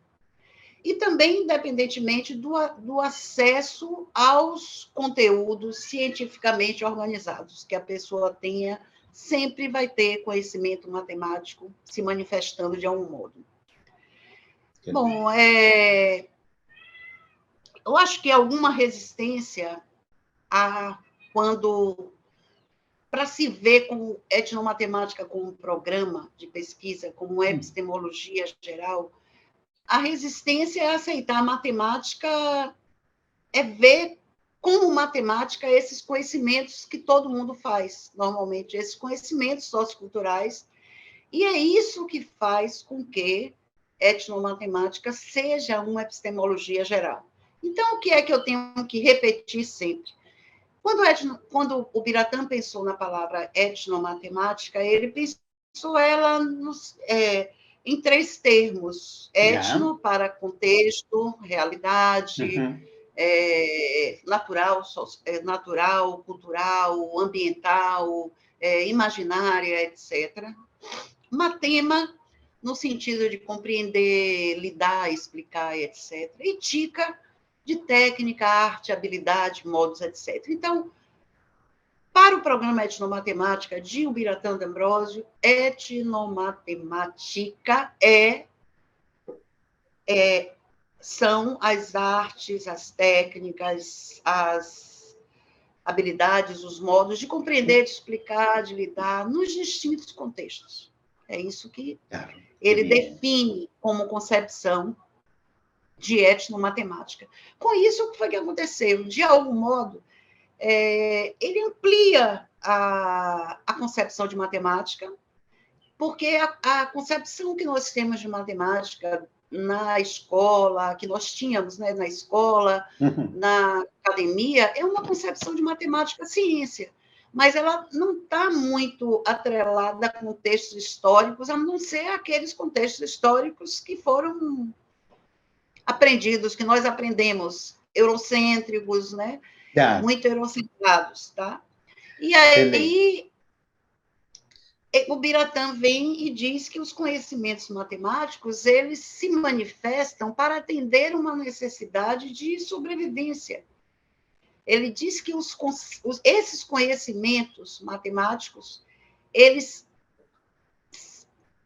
E também independentemente do acesso aos conteúdos cientificamente organizados, que a pessoa tenha, sempre vai ter conhecimento matemático se manifestando de algum modo. Bom, eu acho que alguma resistência para se ver como etnomatemática como um programa de pesquisa, como epistemologia geral, a resistência é aceitar a matemática, é ver como matemática esses conhecimentos que todo mundo faz, normalmente, esses conhecimentos socioculturais, e é isso que faz com que etnomatemática seja uma epistemologia geral. Então, o que é que eu tenho que repetir sempre? Quando o Biratã pensou na palavra etnomatemática, ele pensou ela em 3 termos: etno, para contexto, realidade, natural, cultural, ambiental, imaginária, etc. Matema, no sentido de compreender, lidar, explicar, etc. E tica, de técnica, arte, habilidade, modos, etc. Então, para o programa Etnomatemática de Ubiratã D'Ambrosio, etnomatemática são as artes, as técnicas, as habilidades, os modos de compreender, de explicar, de lidar nos distintos contextos. É isso que Claro, ele bien. define como concepção de etnomatemática. Com isso, o que foi que aconteceu? De algum modo, ele amplia a concepção de matemática, porque a concepção que nós temos de matemática na escola, que nós tínhamos, né, na escola, na academia, é uma concepção de matemática ciência, mas ela não está muito atrelada a contextos históricos, a não ser aqueles contextos históricos que foram aprendidos, que nós aprendemos, eurocêntricos, né? Ya, Muito eurocentrados, tá? E excelente. aí o Biratã vem e diz que os conhecimentos matemáticos, eles se manifestam para atender uma necessidade de sobrevivência. Ele diz que esses conhecimentos matemáticos, eles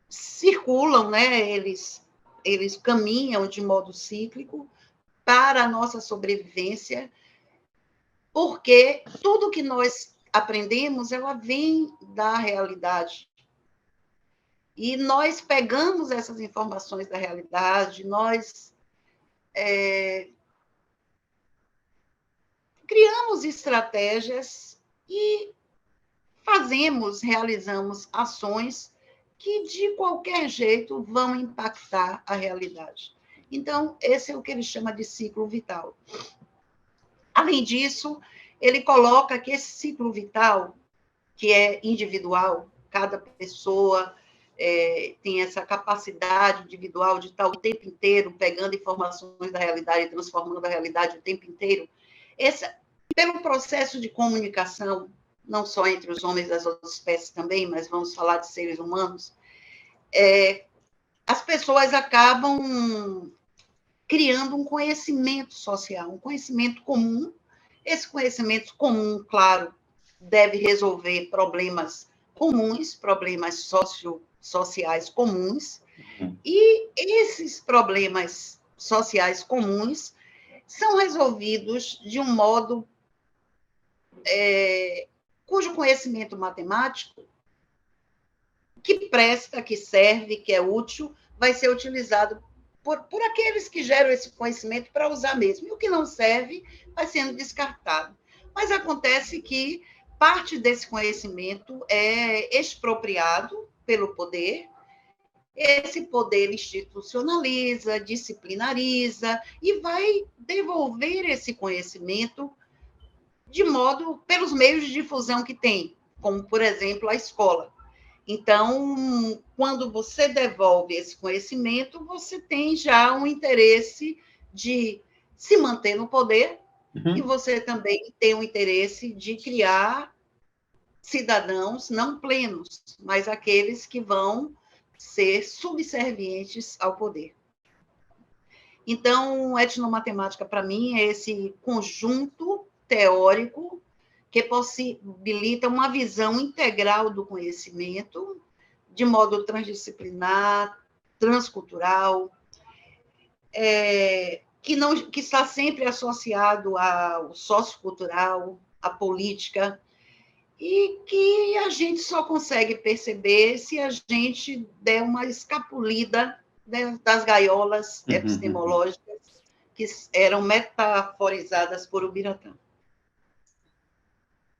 circulam, né? Eles caminham de modo cíclico para a nossa sobrevivência, porque tudo que nós aprendemos, ela vem da realidade. E nós pegamos essas informações da realidade, nós criamos estratégias e realizamos ações que, de qualquer jeito, vão impactar a realidade. Então, esse é o que ele chama de ciclo vital. Além disso, ele coloca que esse ciclo vital, que é individual, cada pessoa tem essa capacidade individual de estar o tempo inteiro pegando informações da realidade e transformando a realidade o tempo inteiro, pelo processo de comunicação, não só entre os homens das outras espécies também, mas vamos falar de seres humanos, as pessoas acabam criando um conhecimento social, um conhecimento comum. Esse conhecimento comum, claro, deve resolver problemas comuns, problemas sociais comuns, e esses problemas sociais comuns são resolvidos de um modo cujo conhecimento matemático que presta, que serve, que é útil, vai ser utilizado por aqueles que geram esse conhecimento para usar mesmo. E o que não serve vai sendo descartado. Mas acontece que parte desse conhecimento é expropriado pelo poder, esse poder institucionaliza, disciplinariza e vai devolver esse conhecimento pelos meios de difusão que tem, como, por exemplo, a escola. Então, quando você devolve esse conhecimento, você tem já um interesse de se manter no poder e você também tem um interesse de criar cidadãos não plenos, mas aqueles que vão ser subservientes ao poder. Então, etnomatemática, para mim, é esse conjunto teórico que possibilita uma visão integral do conhecimento, de modo transdisciplinar, transcultural, que está sempre associado ao sociocultural, à política, e que a gente só consegue perceber se a gente der uma escapulida das gaiolas epistemológicas que eram metaforizadas por Ubiratã.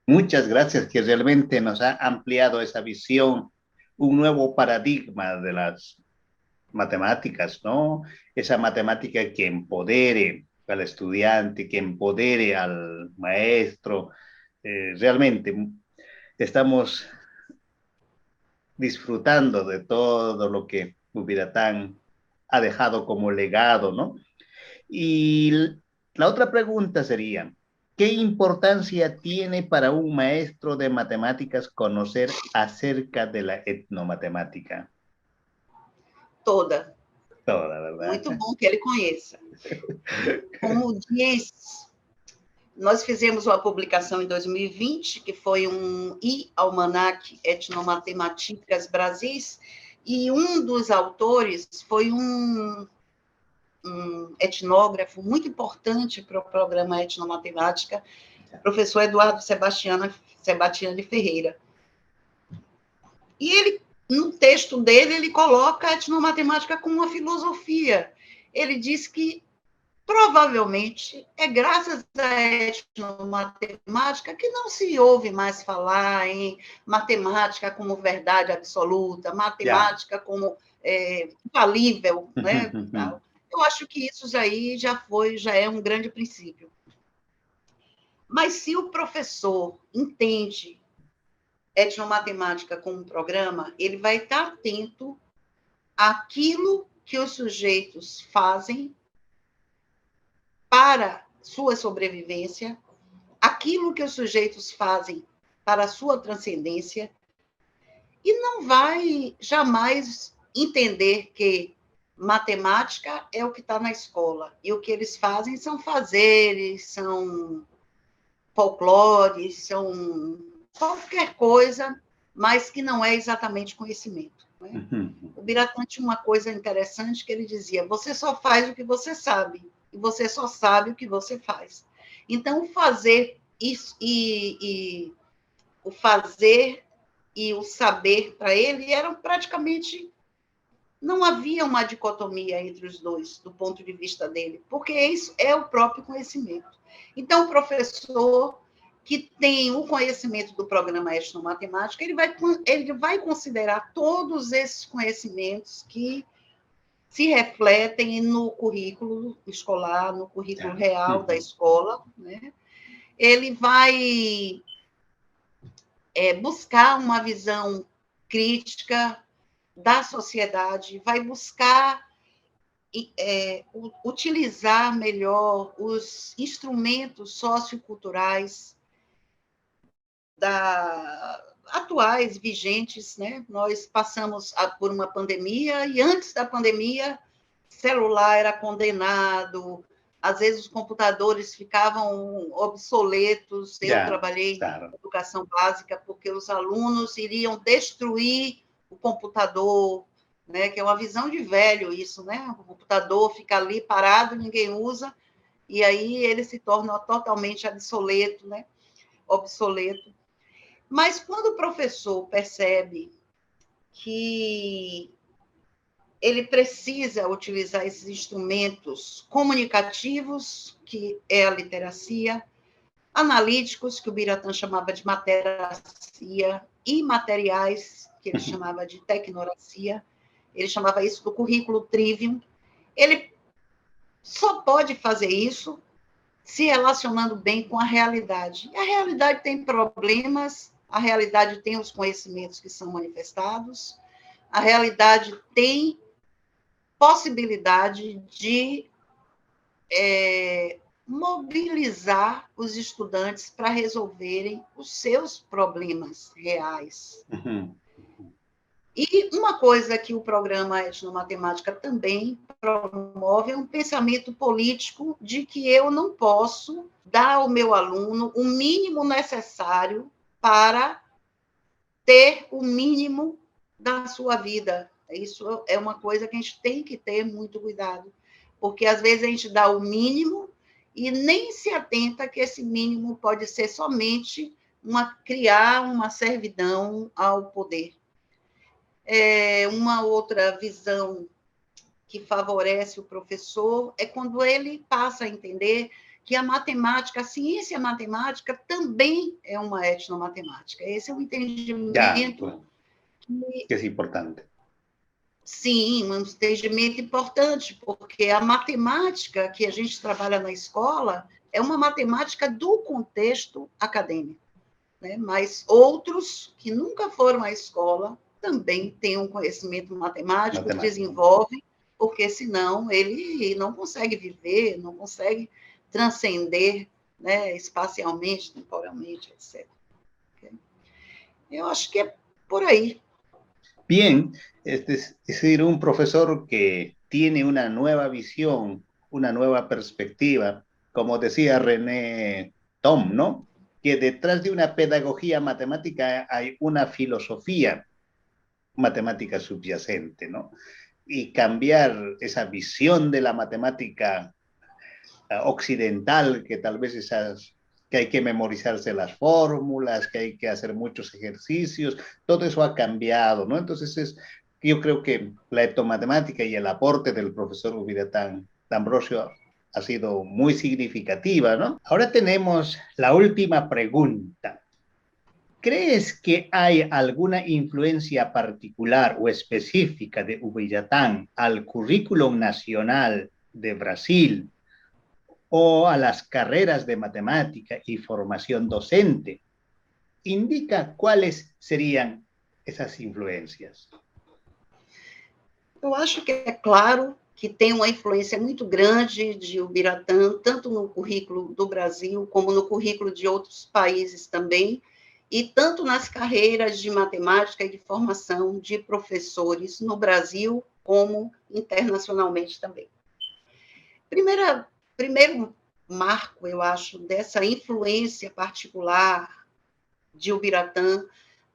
Muchas gracias, que realmente nos ha ampliado esa visión, un nuevo paradigma de las matemáticas, ¿no? Esa matemática que empodere al estudiante, que empodere al maestro. Realmente estamos disfrutando de todo lo que Ubiratán ha dejado como legado, ¿no? Y la otra pregunta sería, ¿qué importancia tiene para un maestro de matemáticas conocer acerca de la etnomatemática? Toda. Toda, ¿verdad? Muito bom que ele conheça. Como diz, nós fizemos uma publicação em 2020, que foi um e-almanac Etnomatemáticas Brasis, e um dos autores foi um etnógrafo muito importante para o programa Etnomatemática, professor Eduardo Sebastiani Ferreira. E ele, no texto dele, ele coloca a etnomatemática como uma filosofia. Ele diz que, provavelmente, é graças à etnomatemática que não se ouve mais falar em matemática como verdade absoluta, matemática como infalível, né? Eu acho que isso aí já é um grande princípio. Mas se o professor entende etnomatemática como um programa, ele vai estar atento àquilo que os sujeitos fazem para sua sobrevivência, aquilo que os sujeitos fazem para sua transcendência, e não vai jamais entender que matemática é o que está na escola, e o que eles fazem são fazeres, são folclores, são qualquer coisa, mas que não é exatamente conhecimento. Não é? O Biratã tinha uma coisa interessante que ele dizia: você só faz o que você sabe, e você só sabe o que você faz. Então, fazer isso o fazer e o saber para ele eram praticamente, não havia uma dicotomia entre os dois, do ponto de vista dele, porque isso é o próprio conhecimento. Então, o professor que tem o conhecimento do programa etnomatemática, ele vai considerar todos esses conhecimentos que se refletem no currículo escolar, no currículo real da escola, né? Ele vai buscar uma visão crítica da sociedade, vai buscar utilizar melhor os instrumentos socioculturais atuais, vigentes, né? Nós passamos por uma pandemia, e antes da pandemia, celular era condenado, às vezes os computadores ficavam obsoletos. Eu trabalhei em educação básica porque os alunos iriam destruir o computador, né? Que é uma visão de velho isso, né? O computador fica ali parado, ninguém usa, e aí ele se torna totalmente obsoleto, né? Obsoleto. Mas quando o professor percebe que ele precisa utilizar esses instrumentos comunicativos, que é a literacia, analíticos, que o Biratã chamava de materacia, e materiais, que ele chamava de tecnoracia, ele chamava isso do currículo trivium. Ele só pode fazer isso se relacionando bem com a realidade. E a realidade tem problemas, a realidade tem os conhecimentos que são manifestados, a realidade tem possibilidade de mobilizar os estudantes para resolverem os seus problemas reais. E uma coisa que o programa Etnomatemática também promove é um pensamento político de que eu não posso dar ao meu aluno o mínimo necessário para ter o mínimo da sua vida. Isso é uma coisa que a gente tem que ter muito cuidado, porque às vezes a gente dá o mínimo e nem se atenta que esse mínimo pode ser somente criar uma servidão ao poder. Uma outra visão que favorece o professor é quando ele passa a entender que a matemática, a ciência matemática, também é uma etnomatemática. Esse é um entendimento que é importante. Sim, um entendimento importante, porque a matemática que a gente trabalha na escola é uma matemática do contexto acadêmico, né? Mas outros que nunca foram à escola também têm um conhecimento matemático, desenvolvem, porque senão ele não consegue viver, não consegue transcender, né, espacialmente, temporalmente, etc. Eu acho que é por ahí. Bien, es decir, un profesor que tiene una nueva visión, una nueva perspectiva, como decía René Tom, ¿no? Que detrás de una pedagogía matemática hay una filosofía matemática subyacente, ¿no? Y cambiar esa visión de la matemática occidental, que tal vez esas que hay que memorizarse las fórmulas, que hay que hacer muchos ejercicios, todo eso ha cambiado, ¿no? Entonces, yo creo que la heptomatemática y el aporte del profesor Ubiratán D'Ambrosio ha sido muy significativa, ¿no? Ahora tenemos la última pregunta. ¿Crees que hay alguna influencia particular o específica de Ubiratán al currículum nacional de Brasil o a las carreras de matemática y formación docente? Indica cuáles serían essas influências. Eu acho que é claro que tem uma influência muito grande de Ubiratã, tanto no currículo do Brasil, como no currículo de outros países também, e tanto nas carreiras de matemática e de formação de professores no Brasil, como internacionalmente também. Primeiro marco, eu acho, dessa influência particular de Ubiratã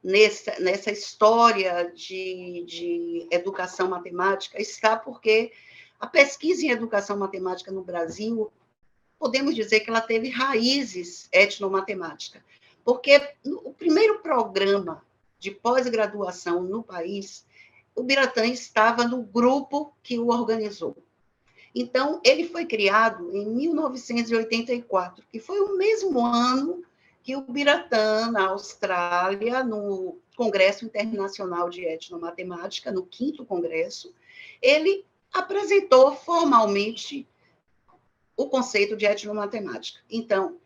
nessa história de educação matemática está porque a pesquisa em educação matemática no Brasil, podemos dizer que ela teve raízes etnomatemáticas, porque o primeiro programa de pós-graduação no país, o Ubiratã estava no grupo que o organizou. Então, ele foi criado em 1984, que foi o mesmo ano que o Ubiratã, na Austrália, no Congresso Internacional de Etnomatemática, no 5º Congresso, ele apresentou formalmente o conceito de etnomatemática. Então,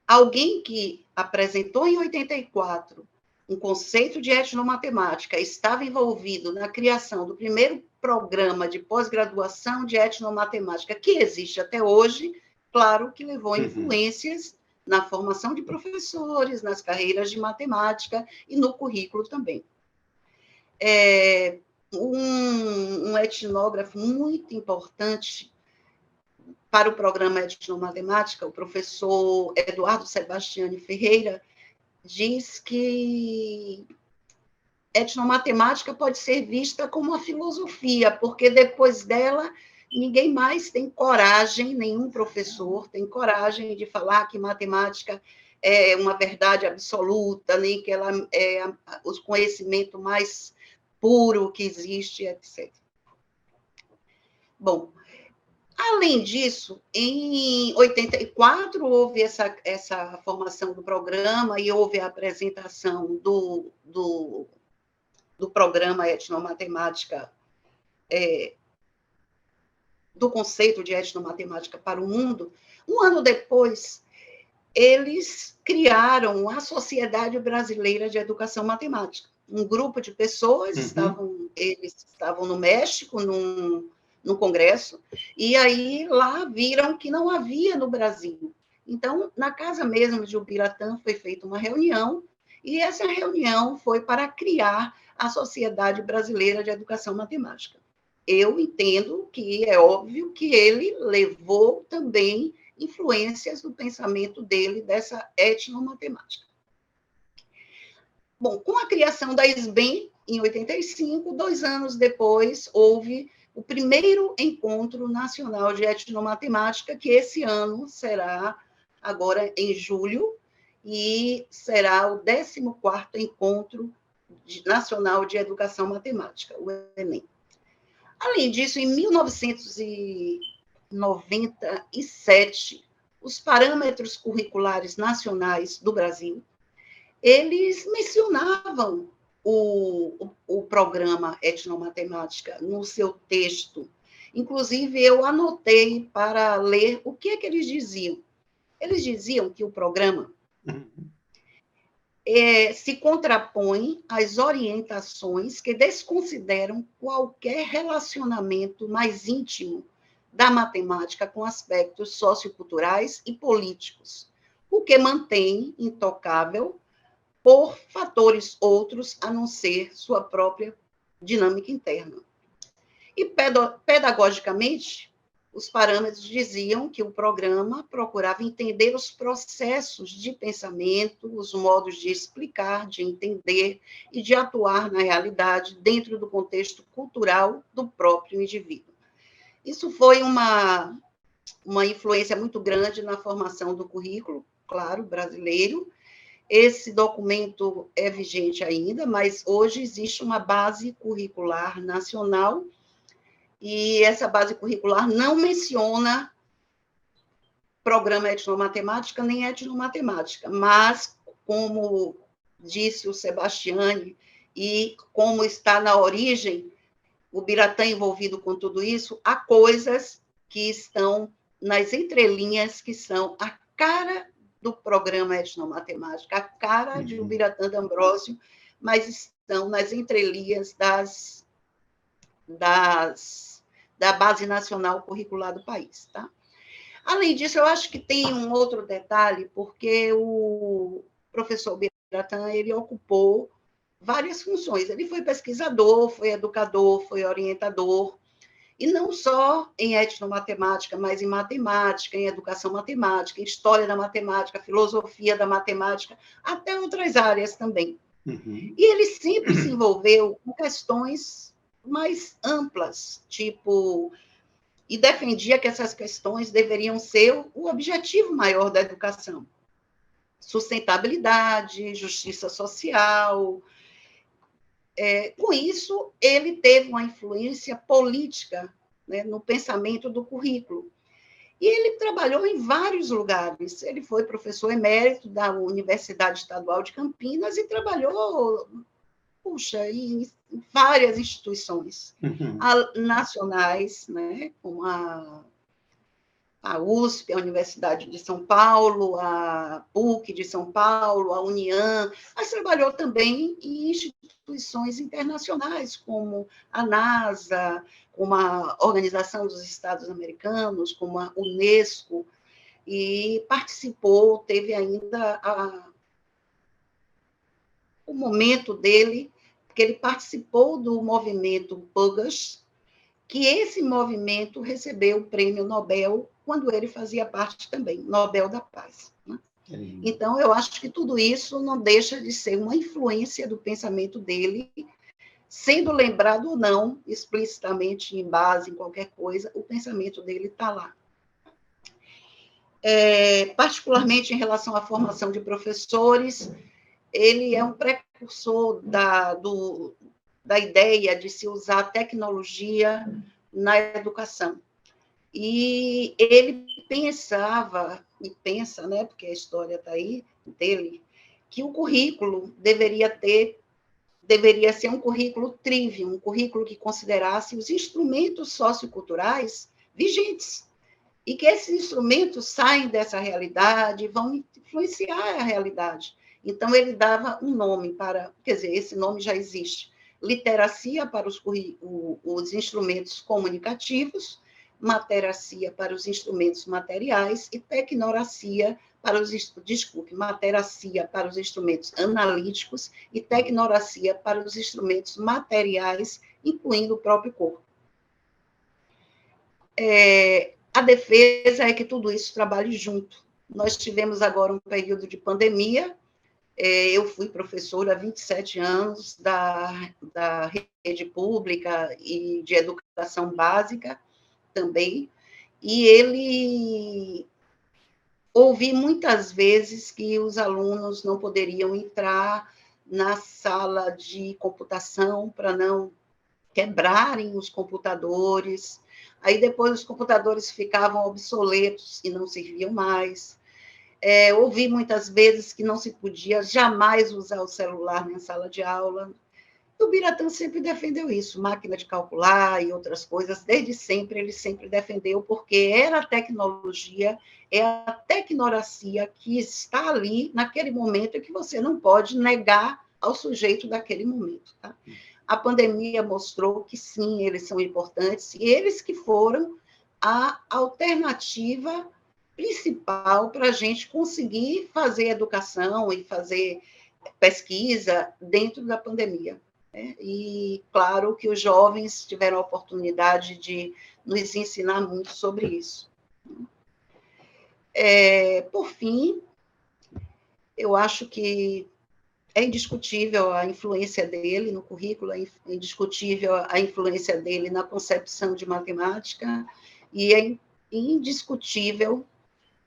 alguém que apresentou em 84 um conceito de etnomatemática estava envolvido na criação do primeiro programa de pós-graduação de etnomatemática, que existe até hoje, claro que levou influências na formação de professores, nas carreiras de matemática e no currículo também. Um etnógrafo muito importante para o programa Etnomatemática, o professor Eduardo Sebastiani Ferreira, diz que etnomatemática pode ser vista como uma filosofia, porque depois dela ninguém mais tem coragem, nenhum professor tem coragem de falar que matemática é uma verdade absoluta, nem que ela é o conhecimento mais puro que existe, etc. Bom, além disso, em 84 houve essa formação do programa e houve a apresentação do programa Etnomatemática, do conceito de etnomatemática para o mundo. Um ano depois, eles criaram a Sociedade Brasileira de Educação Matemática. Um grupo de pessoas, eles estavam no México, num congresso, e aí lá viram que não havia no Brasil. Então, na casa mesmo de Ubiratã foi feita uma reunião, e essa reunião foi para criar a Sociedade Brasileira de Educação Matemática. Eu entendo que é óbvio que ele levou também influências do pensamento dele dessa etnomatemática. Bom, com a criação da SBEM, em 85, 2 anos depois, houve o primeiro encontro nacional de etnomatemática, que esse ano será agora em julho, e será o 14º Encontro Nacional de Educação Matemática, o ENEM. Além disso, em 1997, os parâmetros curriculares nacionais do Brasil, eles mencionavam o programa Etnomatemática no seu texto. Inclusive, eu anotei para ler o que é que eles diziam. Eles diziam que o programa se contrapõe às orientações que desconsideram qualquer relacionamento mais íntimo da matemática com aspectos socioculturais e políticos, o que mantém intocável por fatores outros a não ser sua própria dinâmica interna. E, pedagogicamente, os parâmetros diziam que o programa procurava entender os processos de pensamento, os modos de explicar, de entender e de atuar na realidade dentro do contexto cultural do próprio indivíduo. Isso foi uma uma influência muito grande na formação do currículo, claro, brasileiro. Esse documento é vigente ainda, mas hoje existe uma base curricular nacional, e essa base curricular não menciona programa etnomatemática nem etnomatemática, mas, como disse o Sebastiane, e como está na origem, o Biratã envolvido com tudo isso, há coisas que estão nas entrelinhas, que são a cara do programa etnomatemática, a cara de Ubiratã D'Ambrosio, mas estão nas entrelinhas da Base Nacional Curricular do país. Tá? Além disso, eu acho que tem um outro detalhe, porque o professor Biratã, ele ocupou várias funções. Ele foi pesquisador, foi educador, foi orientador, e não só em etnomatemática, mas em matemática, em educação matemática, em história da matemática, filosofia da matemática, até outras áreas também. Uhum. E ele sempre se envolveu com questões mais amplas, tipo, e defendia que essas questões deveriam ser o objetivo maior da educação. Sustentabilidade, justiça social. Com isso, ele teve uma influência política, né, no pensamento do currículo. E ele trabalhou em vários lugares. Ele foi professor emérito da Universidade Estadual de Campinas e trabalhou, em várias instituições nacionais, né, como a USP, a Universidade de São Paulo, a PUC de São Paulo, a Uniam, mas trabalhou também em instituições internacionais, como a NASA, como a Organização dos Estados Americanos, como a Unesco, e participou, teve ainda o momento dele, que ele participou do movimento PUGAS, que esse movimento recebeu o prêmio Nobel quando ele fazia parte também, Nobel da Paz. Né? Então, eu acho que tudo isso não deixa de ser uma influência do pensamento dele, sendo lembrado ou não, explicitamente, em base, em qualquer coisa, o pensamento dele está lá. Particularmente em relação à formação de professores, ele é um precursor da ideia de se usar a tecnologia na educação. E ele pensava, e pensa, né, porque a história está aí dele, que o currículo deveria ser um currículo trivium, um currículo que considerasse os instrumentos socioculturais vigentes, e que esses instrumentos saem dessa realidade e vão influenciar a realidade. Então, ele dava um nome para, quer dizer, esse nome já existe, literacia para os instrumentos comunicativos, materacia para os instrumentos materiais e tecnoracia para materacia para os instrumentos analíticos e tecnoracia para os instrumentos materiais, incluindo o próprio corpo. A defesa é que tudo isso trabalhe junto. Nós tivemos agora um período de pandemia. Eu fui professora há 27 anos da rede pública e de educação básica também, e ouvi muitas vezes que os alunos não poderiam entrar na sala de computação para não quebrarem os computadores. Aí depois os computadores ficavam obsoletos e não serviam mais. Ouvi muitas vezes que não se podia jamais usar o celular na sala de aula. O Biratã sempre defendeu isso, máquina de calcular e outras coisas, desde sempre ele sempre defendeu, porque era a tecnologia, é a tecnoracia que está ali naquele momento e que você não pode negar ao sujeito daquele momento. Tá? A pandemia mostrou que sim, eles são importantes, e eles que foram a alternativa principal para a gente conseguir fazer educação e fazer pesquisa dentro da pandemia. E, claro, que os jovens tiveram a oportunidade de nos ensinar muito sobre isso. Por fim, eu acho que é indiscutível a influência dele no currículo, é indiscutível a influência dele na concepção de matemática, e é indiscutível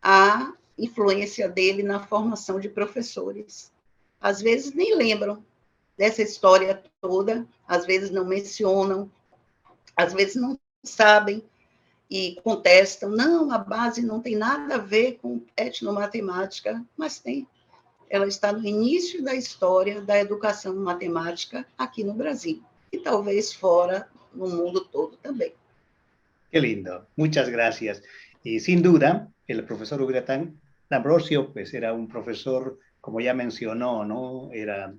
a influência dele na formação de professores. Às vezes nem lembram dessa história toda, às vezes não mencionam, às vezes não sabem e contestam, não, a base não tem nada a ver com etnomatemática, mas tem. Ela está no início da história da educação matemática aqui no Brasil, e talvez fora, no mundo todo também. Qué lindo, muchas gracias. Y sin duda, el profesor Ubiratán D'Ambrosio, pues era un profesor, como ya mencionó, ¿no? Era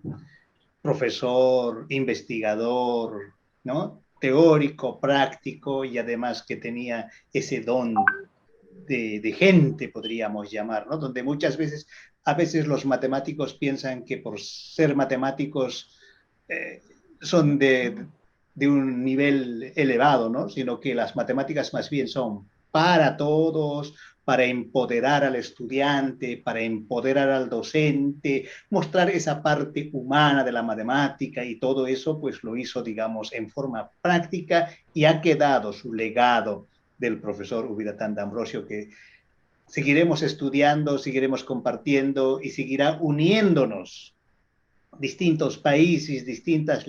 profesor, investigador, ¿no? Teórico, práctico y además que tenía ese don de gente, podríamos llamar, ¿no? Donde muchas veces, a veces los matemáticos piensan que por ser matemáticos son de un nivel elevado, ¿no? Sino que las matemáticas más bien son para todos, para empoderar al estudiante, para empoderar al docente, mostrar esa parte humana de la matemática y todo eso, pues lo hizo, digamos, en forma práctica y ha quedado su legado del profesor Ubiratán D'Ambrosio, que seguiremos estudiando, seguiremos compartiendo y seguirá uniéndonos distintos países, distintas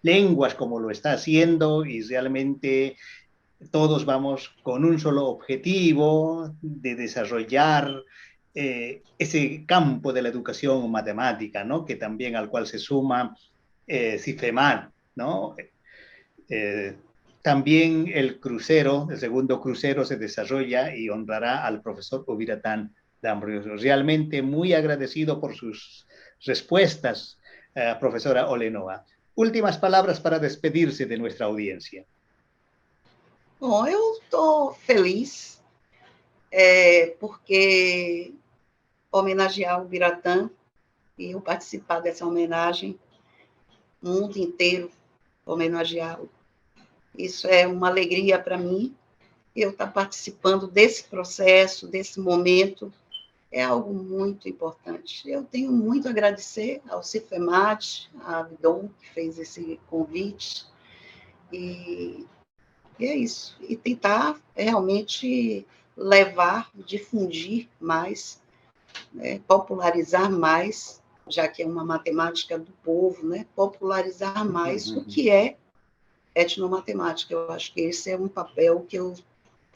lenguas como lo está haciendo y realmente todos vamos con un solo objetivo de desarrollar ese campo de la educación matemática, ¿no? Que también al cual se suma CIFEMAT, ¿no? También el crucero, el segundo crucero se desarrolla y honrará al profesor Ubiratán D'Ambrosio. Realmente muy agradecido por sus respuestas, profesora Olenoa. Últimas palabras para despedirse de nuestra audiencia. Bom, eu estou feliz porque homenagear o Ubiratã e eu participar dessa homenagem, o mundo inteiro homenageá-lo. Isso é uma alegria para mim. Eu estar participando desse processo, desse momento, é algo muito importante. Eu tenho muito a agradecer ao CIFEMAT, à Abdon, que fez esse convite, e é isso. E tentar realmente levar, difundir mais, né, popularizar mais, já que é uma matemática do povo, né, popularizar mais o que é etnomatemática. Eu acho que esse é um papel que eu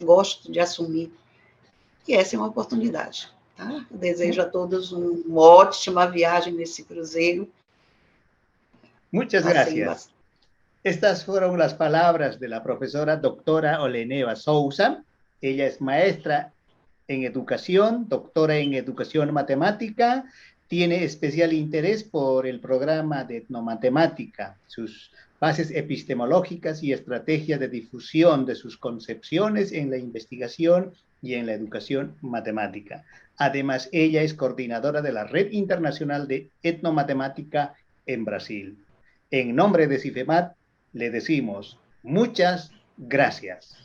gosto de assumir, e essa é uma oportunidade. Tá? Eu desejo a todos uma ótima viagem nesse cruzeiro. Muchas gracias. Estas fueron las palabras de la profesora doctora Oleneva Sousa. Ella es maestra en educación, doctora en educación matemática, tiene especial interés por el programa de etnomatemática, sus bases epistemológicas y estrategias de difusión de sus concepciones en la investigación y en la educación matemática. Además, ella es coordinadora de la Red Internacional de Etnomatemática en Brasil. En nombre de CIFEMAT, le decimos muchas gracias.